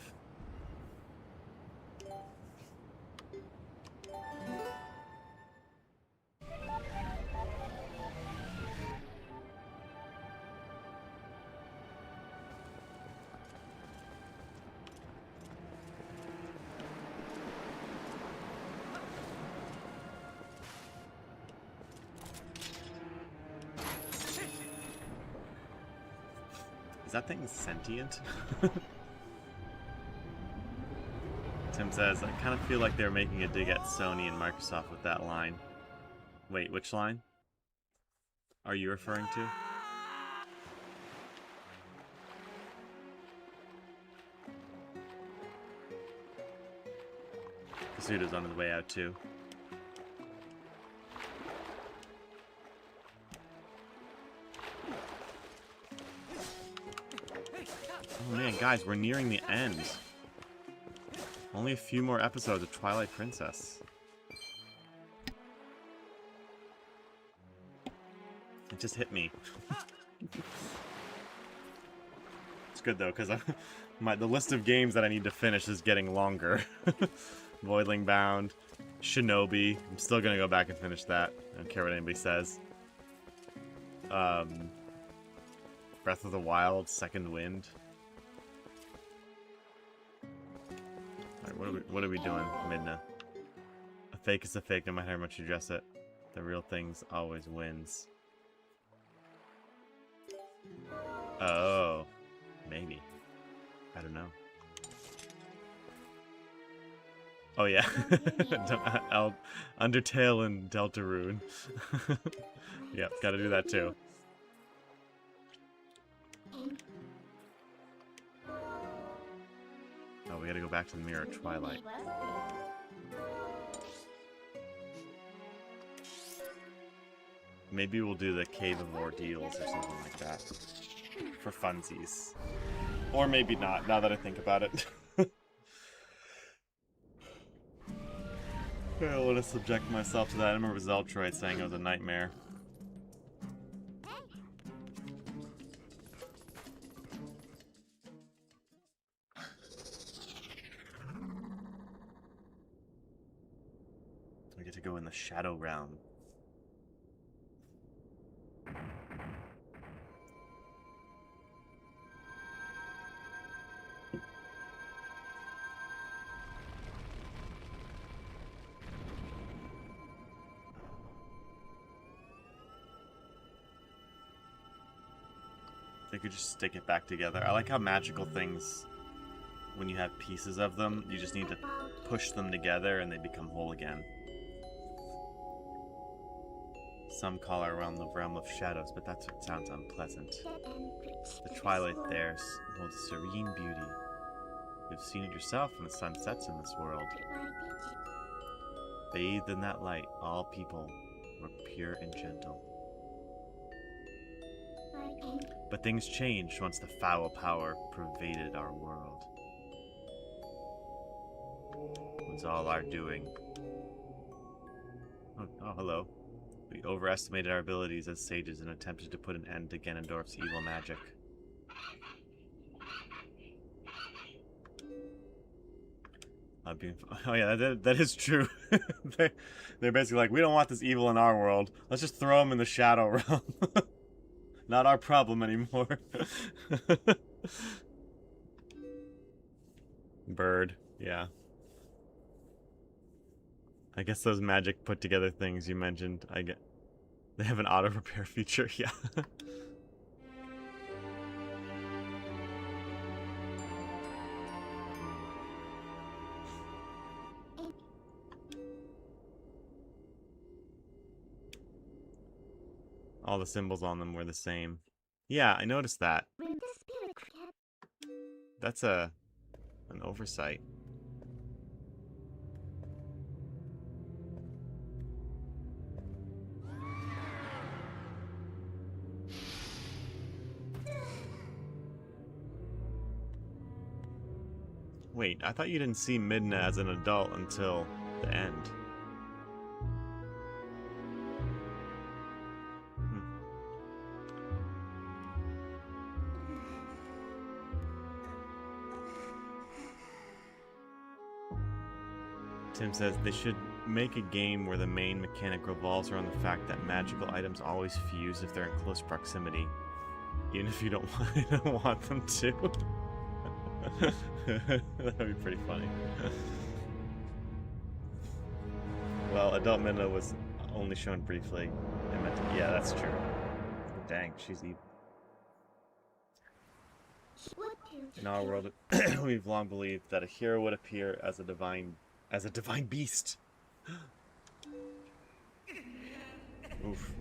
Speaker 1: Is that thing sentient? Tim says, I kind of feel like they're making a dig at Sony and Microsoft with that line. Wait, which line are you referring to? Kasuda's on his way out too. Oh man, guys, we're nearing the end. Only a few more episodes of Twilight Princess. It just hit me. It's good though, because the list of games that I need to finish is getting longer. Voidling Bound, Shinobi. I'm still gonna go back and finish that. I don't care what anybody says. Breath of the Wild, Second Wind. Alright, what are we doing, Midna? A fake is a fake, no matter how much you dress it. The real things always wins. Oh, maybe. I don't know. Oh yeah, Undertale and Deltarune. Yep, gotta do that too. Oh, we gotta go back to the Mirror of Twilight. Maybe we'll do the Cave of Ordeals or something like that. For funsies. Or maybe not, now that I think about it. I don't want to subject myself to that. I remember Zeltroid saying it was a nightmare. We get to go in the Shadow Realm. They could just stick it back together. I like how magical things, when you have pieces of them, you just need to push them together and they become whole again. Some call our realm the realm of shadows, but that's what sounds unpleasant. The twilight there holds serene beauty. You've seen it yourself when the sun sets in this world. Bathed in that light, all people were pure and gentle. But things changed once the foul power pervaded our world. It was all our doing. Oh, hello. We overestimated our abilities as sages and attempted to put an end to Ganondorf's evil magic. Oh yeah, that is true. They're basically like, we don't want this evil in our world. Let's just throw him in the Shadow Realm. Not our problem anymore. Bird, yeah. I guess those magic put together things you mentioned, they have an auto repair feature, yeah. All the symbols on them were the same. Yeah, I noticed that. That's an oversight. Wait, I thought you didn't see Midna as an adult until the end. Tim says they should make a game where the main mechanic revolves around the fact that magical items always fuse if they're in close proximity, even if you don't want them to. That'd be pretty funny. Well, adult Midna was only shown briefly. Yeah, that's true. Dang, she's evil. In our world, we've long believed that a hero would appear as a divine beast. Oof.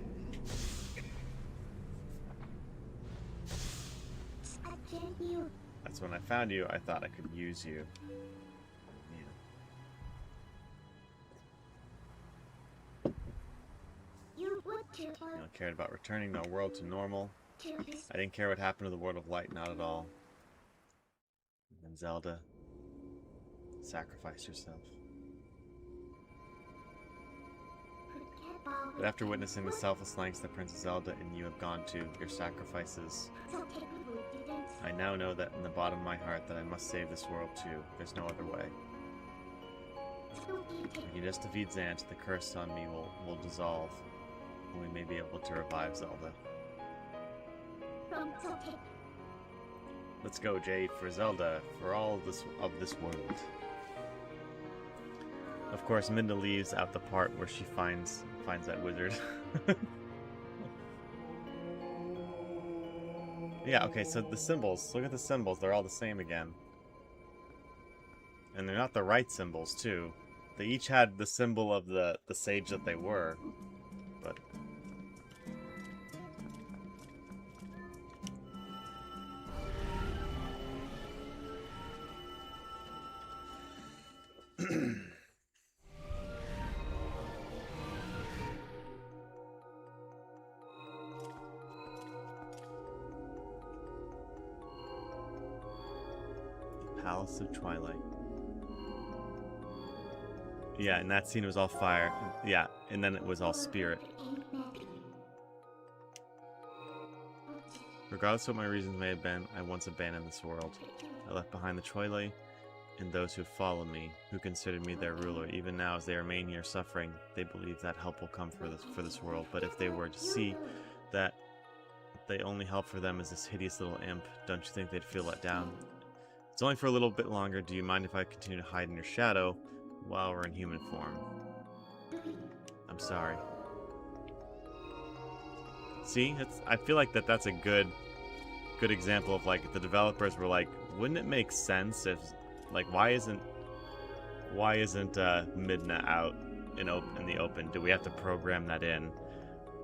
Speaker 1: That's when I found you. I thought I could use you. Cared about returning to a world to normal. I didn't care what happened to the world of light, not at all. And then Zelda, sacrifice yourself. But after witnessing the selfless lengths that Princess Zelda and you have gone to, your sacrifices, I now know that in the bottom of my heart that I must save this world too. There's no other way. If you just defeat Zant, the curse on me will dissolve, and we may be able to revive Zelda. Let's go, Jade, for Zelda, for all of this world. Of course, Minda leaves out the part where she finds that wizard. Yeah, okay, so the symbols. Look at the symbols. They're all the same again. And they're not the right symbols, too. They each had the symbol of the sage that they were. But... Palace of Twilight. Yeah, and that scene was all fire. Yeah, and then it was all spirit. Regardless of what my reasons may have been, I once abandoned this world. I left behind the Twilight and those who follow me, who considered me their ruler. Even now, as they remain here suffering, they believe that help will come for this world. But if they were to see that the only help for them is this hideous little imp, don't you think they'd feel let down? It's only for a little bit longer. Do you mind if I continue to hide in your shadow while we're in human form? I'm sorry. See, I feel like that's a good example of, like, the developers were like, wouldn't it make sense if, like, why isn't Midna out in the open? Do we have to program that in?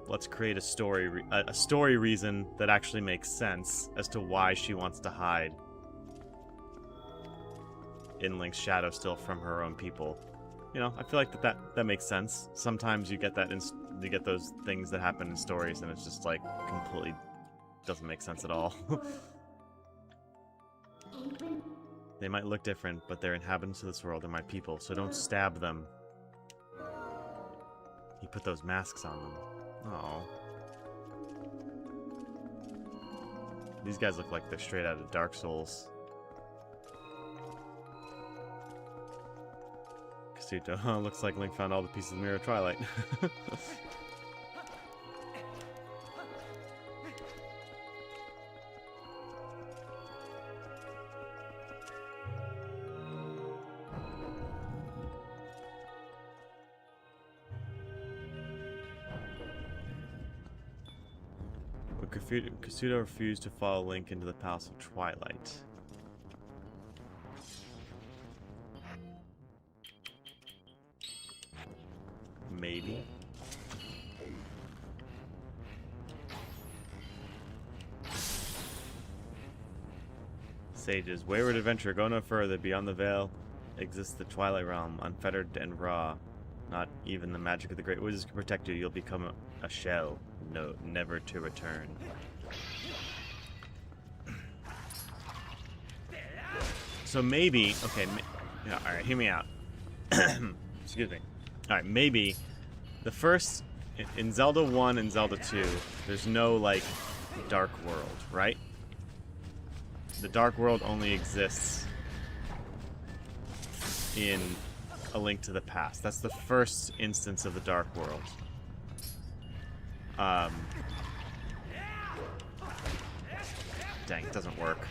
Speaker 1: Let's create a story reason that actually makes sense as to why she wants to hide in Link's shadow still from her own people. You know, I feel like that makes sense. Sometimes you get you get those things that happen in stories and it's just like completely doesn't make sense at all. They might look different, but they're inhabitants of this world. They're my people, so don't stab them. He put those masks on them. Oh. These guys look like they're straight out of Dark Souls. Kasuto, looks like Link found all the pieces of Mirror Twilight. But Kasuto refused to follow Link into the Palace of Twilight. Maybe. Sages, wayward adventurer, go no further. Beyond the veil exists the Twilight Realm, unfettered and raw. Not even the magic of the great wizards can protect you. You'll become a shell, no, never to return. So maybe, okay, yeah, all right, hear me out. Excuse me. All right, maybe the first in Zelda 1 and Zelda 2, there's no like dark world, right? The dark world only exists in A Link to the Past. That's the first instance of the dark world. Dang, it doesn't work.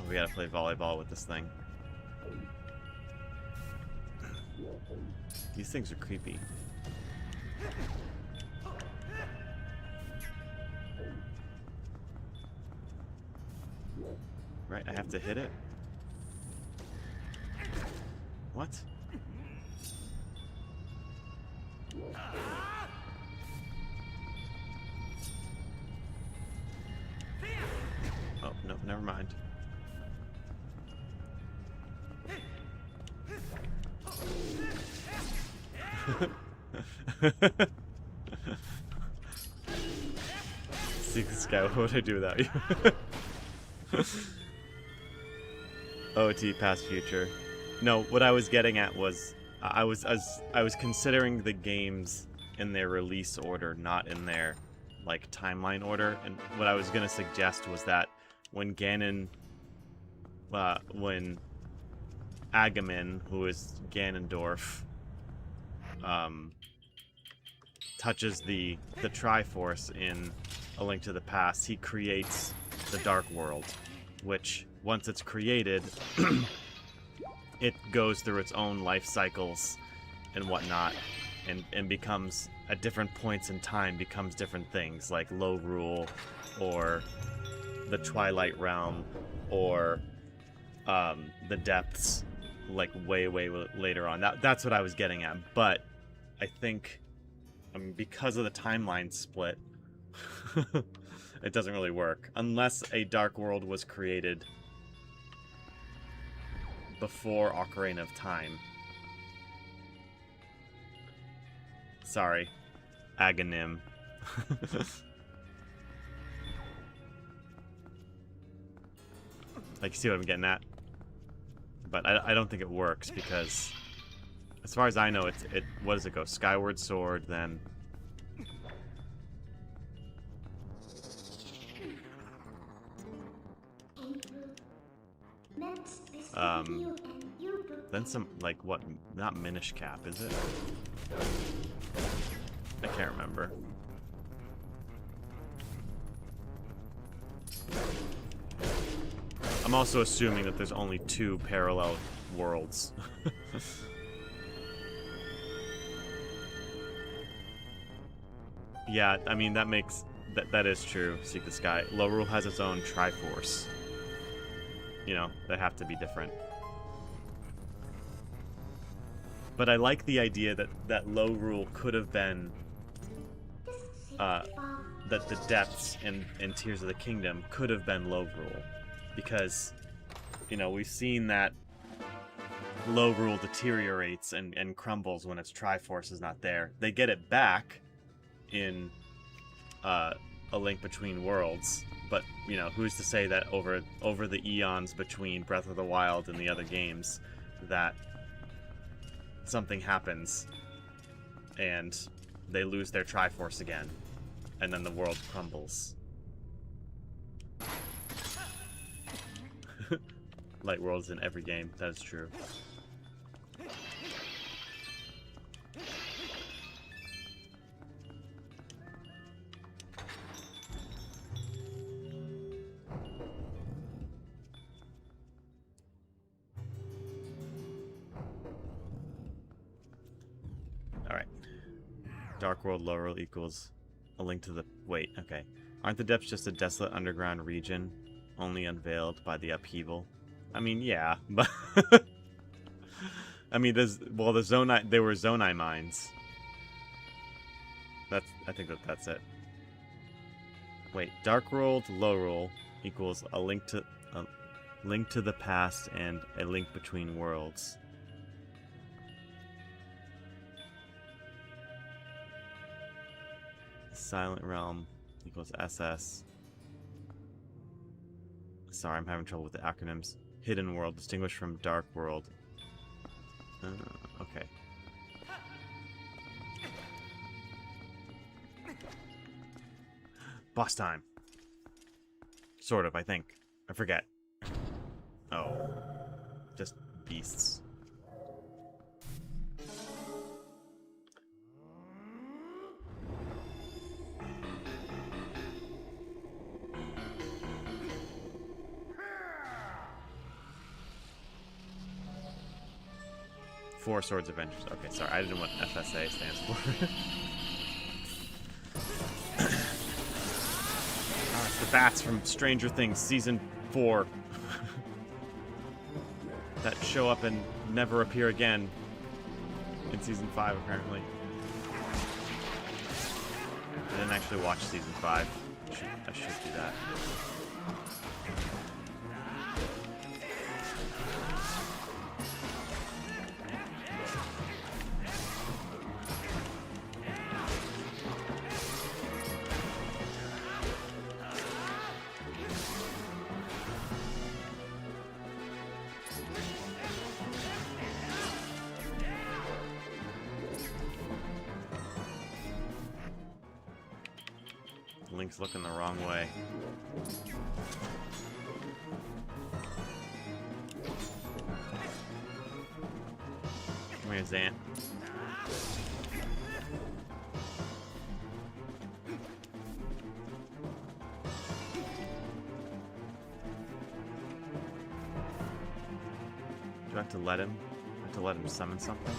Speaker 1: We gotta play volleyball with this thing. These things are creepy. Right, I have to hit it? What? Oh, no, never mind. See this guy, what would I do without you? OT, past, future. No, what I was getting at was I was considering the games in their release order, not in their like timeline order. And what I was gonna suggest was that when when Agamemnon, who is Ganondorf, touches the Triforce in A Link to the Past, he creates the Dark World, which once it's created, it goes through its own life cycles and whatnot, and becomes, at different points in time, becomes different things, like Lorule, or the Twilight Realm, or the Depths, like way later on. That's what I was getting at, but I think, I mean, because of the timeline split, it doesn't really work. Unless a Dark World was created before Ocarina of Time. Sorry, Aghanim. Like, you see what I'm getting at? But I don't think it works, because as far as I know, what does it go? Skyward Sword, then then some, like, what, not Minish Cap, is it? I can't remember. I'm also assuming that there's only 2 parallel worlds. Yeah, I mean, that makes... That is true, Seek the Sky. Lorule has its own Triforce. You know, they have to be different. But I like the idea that Lorule could have been... that the Depths in Tears of the Kingdom could have been Lorule. Because, you know, we've seen that Lorule deteriorates and crumbles when its Triforce is not there. They get it back in A Link Between Worlds, but, you know, who's to say that over the eons between Breath of the Wild and the other games that something happens and they lose their Triforce again, and then the world crumbles. Light worlds in every game, that is true. Alright. Dark World Lorule equals A Link to the... Wait, okay. Aren't the Depths just a desolate underground region, only unveiled by the upheaval? I mean, yeah, but... I mean, there were Zonai mines. I think that's it. Wait, Dark World Lorule equals a link to the past and A Link Between Worlds. Silent Realm equals SS. Sorry, I'm having trouble with the acronyms. Hidden World, distinguished from Dark World. Okay. Boss time. Sort of, I think. I forget. Oh. Just beasts. Four Swords Adventures. Okay, sorry, I didn't know what FSA stands for. It's the bats from Stranger Things Season 4. That show up and never appear again in Season 5, apparently. I didn't actually watch Season 5. I should do that. Link's looking the wrong way. Come here, Zant. Do I have to let him? I have to let him summon something?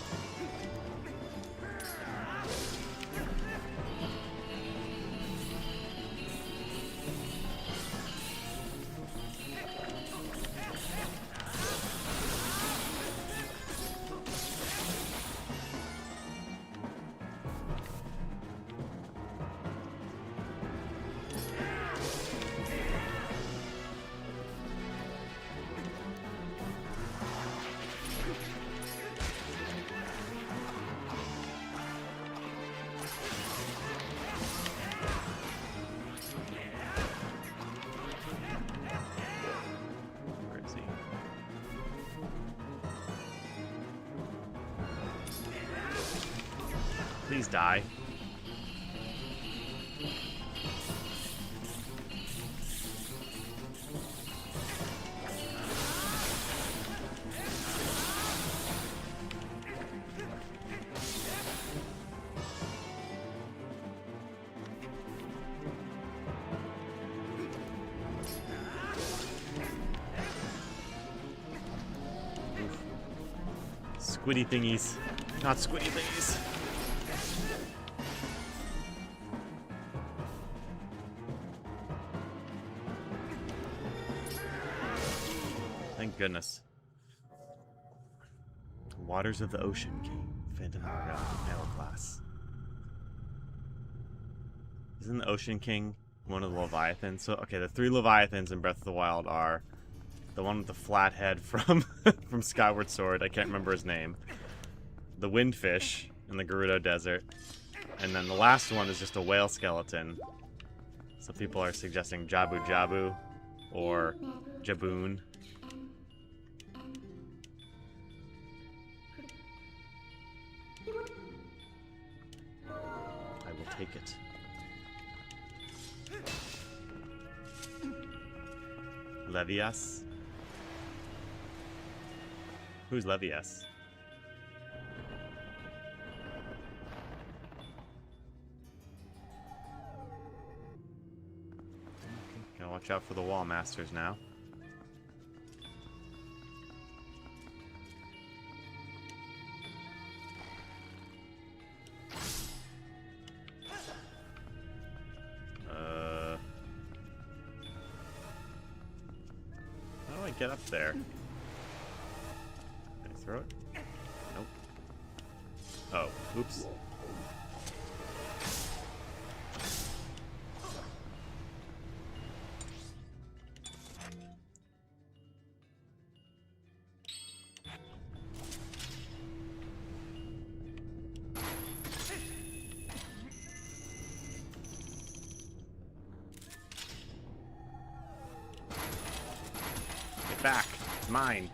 Speaker 1: Please die. Oof. Squiddy thingies. Not squiddy thingies. Thank goodness. Waters of the Ocean King. Phantom Argorok, male class. Isn't the Ocean King one of the Leviathans? So, okay, the 3 Leviathans in Breath of the Wild are the one with the flat head from from Skyward Sword. I can't remember his name. The Windfish in the Gerudo Desert. And then the last one is just a whale skeleton. So people are suggesting Jabu Jabu or Jaboon. I will take it. Levias? Who's Levias? Gotta watch out for the wall masters now. How do I get up there? Can I throw it? Nope. Oh, oops. Back. It's mine.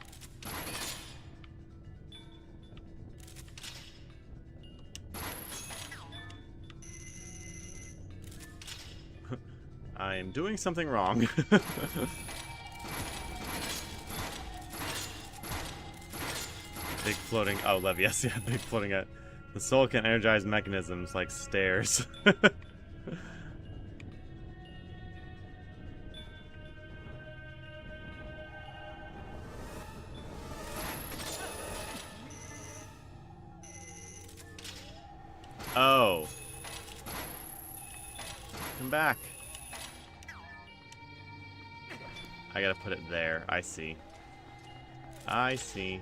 Speaker 1: I am doing something wrong. Big floating... Oh, Levias, yeah, big floating at... The soul can energize mechanisms like stairs. Oh. Come back. I gotta put it there. I see. I see.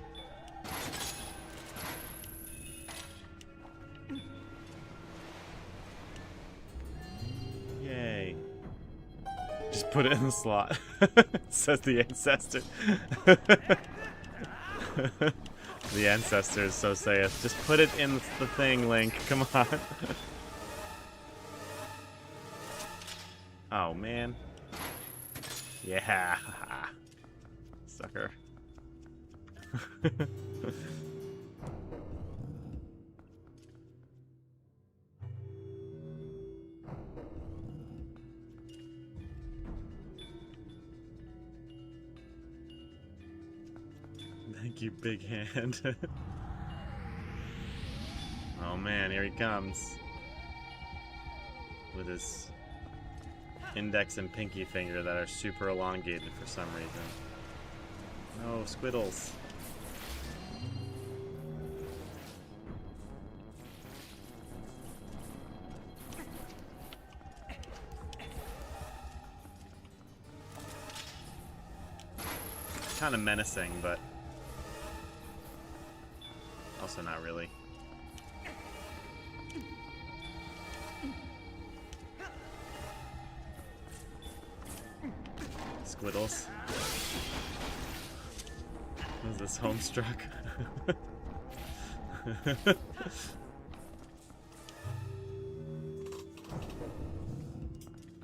Speaker 1: Yay. Just put it in the slot. Says the ancestor. The ancestors, so saith. Just put it in the thing, Link. Come on. Oh, man. Yeah. Sucker. Thank you, big hand. Oh man, here he comes. With his index and pinky finger that are super elongated for some reason. No, squiddles. Kind of menacing, but also not really. Squiddles. Is this Homestruck?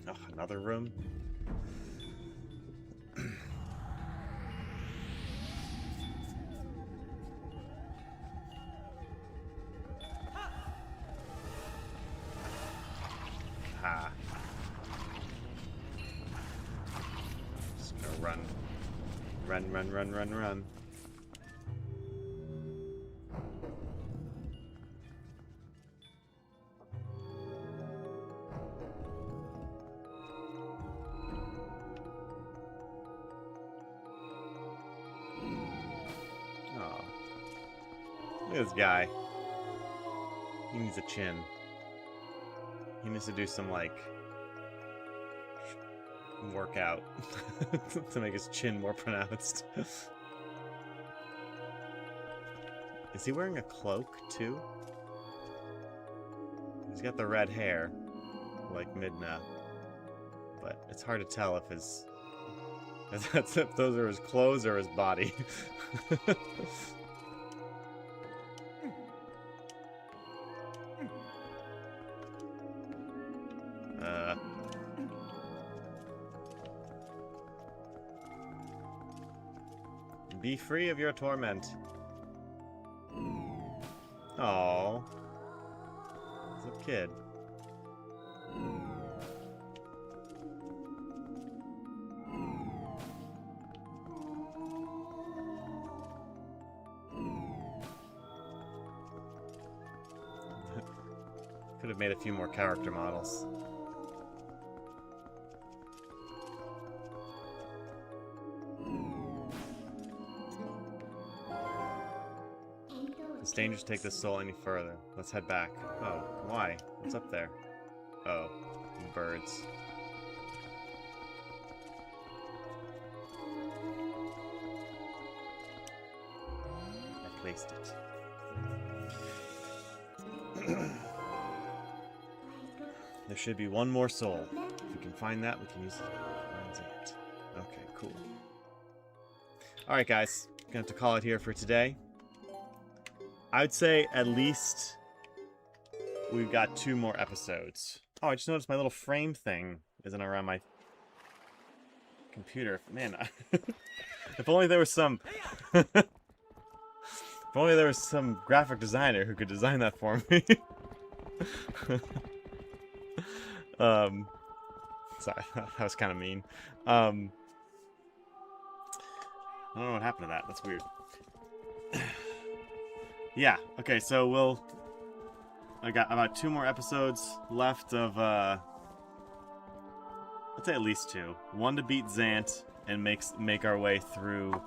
Speaker 1: Oh, another room? Ah. Just gonna run. Run, run, run, run, run. Oh. Look at this guy. He needs a chin. He needs to do some, like, workout to make his chin more pronounced. Is he wearing a cloak, too? He's got the red hair, like Midna. But it's hard to tell if if those are his clothes or his body. Be free of your torment. Aww. He's a kid. Could have made a few more character models. It's dangerous to take this soul any further. Let's head back. Oh, why? What's up there? Oh, birds. I placed it. There should be one more soul. If we can find that, we can use it. Okay, cool. Alright guys, gonna have to call it here for today. I'd say at least we've got 2 more episodes. Oh, I just noticed my little frame thing isn't around my computer. Man, if only there was some... if only there was some graphic designer who could design that for me. Sorry, that was kind of mean. I don't know what happened to that. That's weird. Yeah, okay, so I got about 2 more episodes left of, I'd say at least 2. 1 to beat Zant and make our way through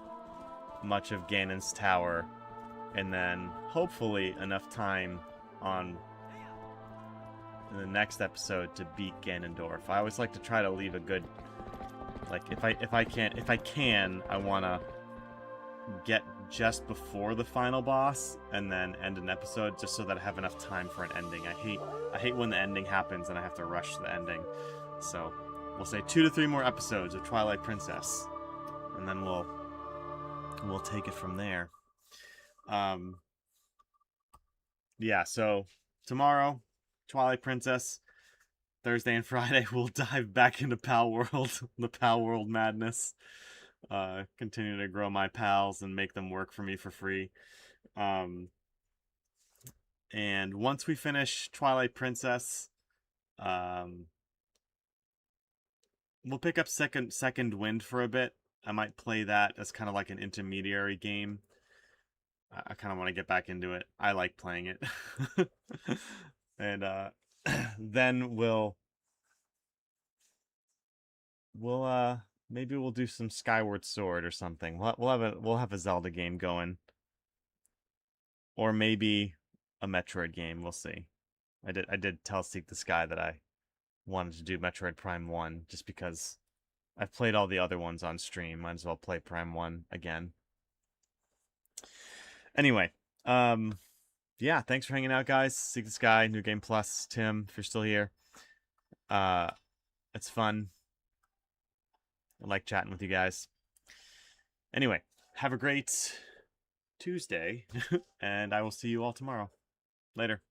Speaker 1: much of Ganon's tower, and then hopefully enough time in the next episode to beat Ganondorf. I always like to try to leave a good, like, if I can, I want to get just before the final boss and then end an episode just so that I have enough time for an ending. I hate when the ending happens and I have to rush the ending. So we'll say 2 to 3 more episodes of Twilight Princess, and then we'll take it from there. Yeah, so tomorrow, Twilight Princess. Thursday and Friday, we'll dive back into Pal World, the Pal World madness. Continue to grow my pals and make them work for me for free. And once we finish Twilight Princess, we'll pick up Second Wind for a bit. I might play that as kind of like an intermediary game I kind of want to get back into it. I like playing it. And then we'll maybe we'll do some Skyward Sword or something. We'll have a Zelda game going, or maybe a Metroid game. We'll see. I did tell Seek the Sky that I wanted to do Metroid Prime 1 just because I've played all the other ones on stream. Might as well play Prime 1 again. Anyway, yeah, thanks for hanging out, guys. Seek the Sky, New Game Plus, Tim, if you're still here. It's fun. I like chatting with you guys. Anyway, have a great Tuesday, and I will see you all tomorrow. Later.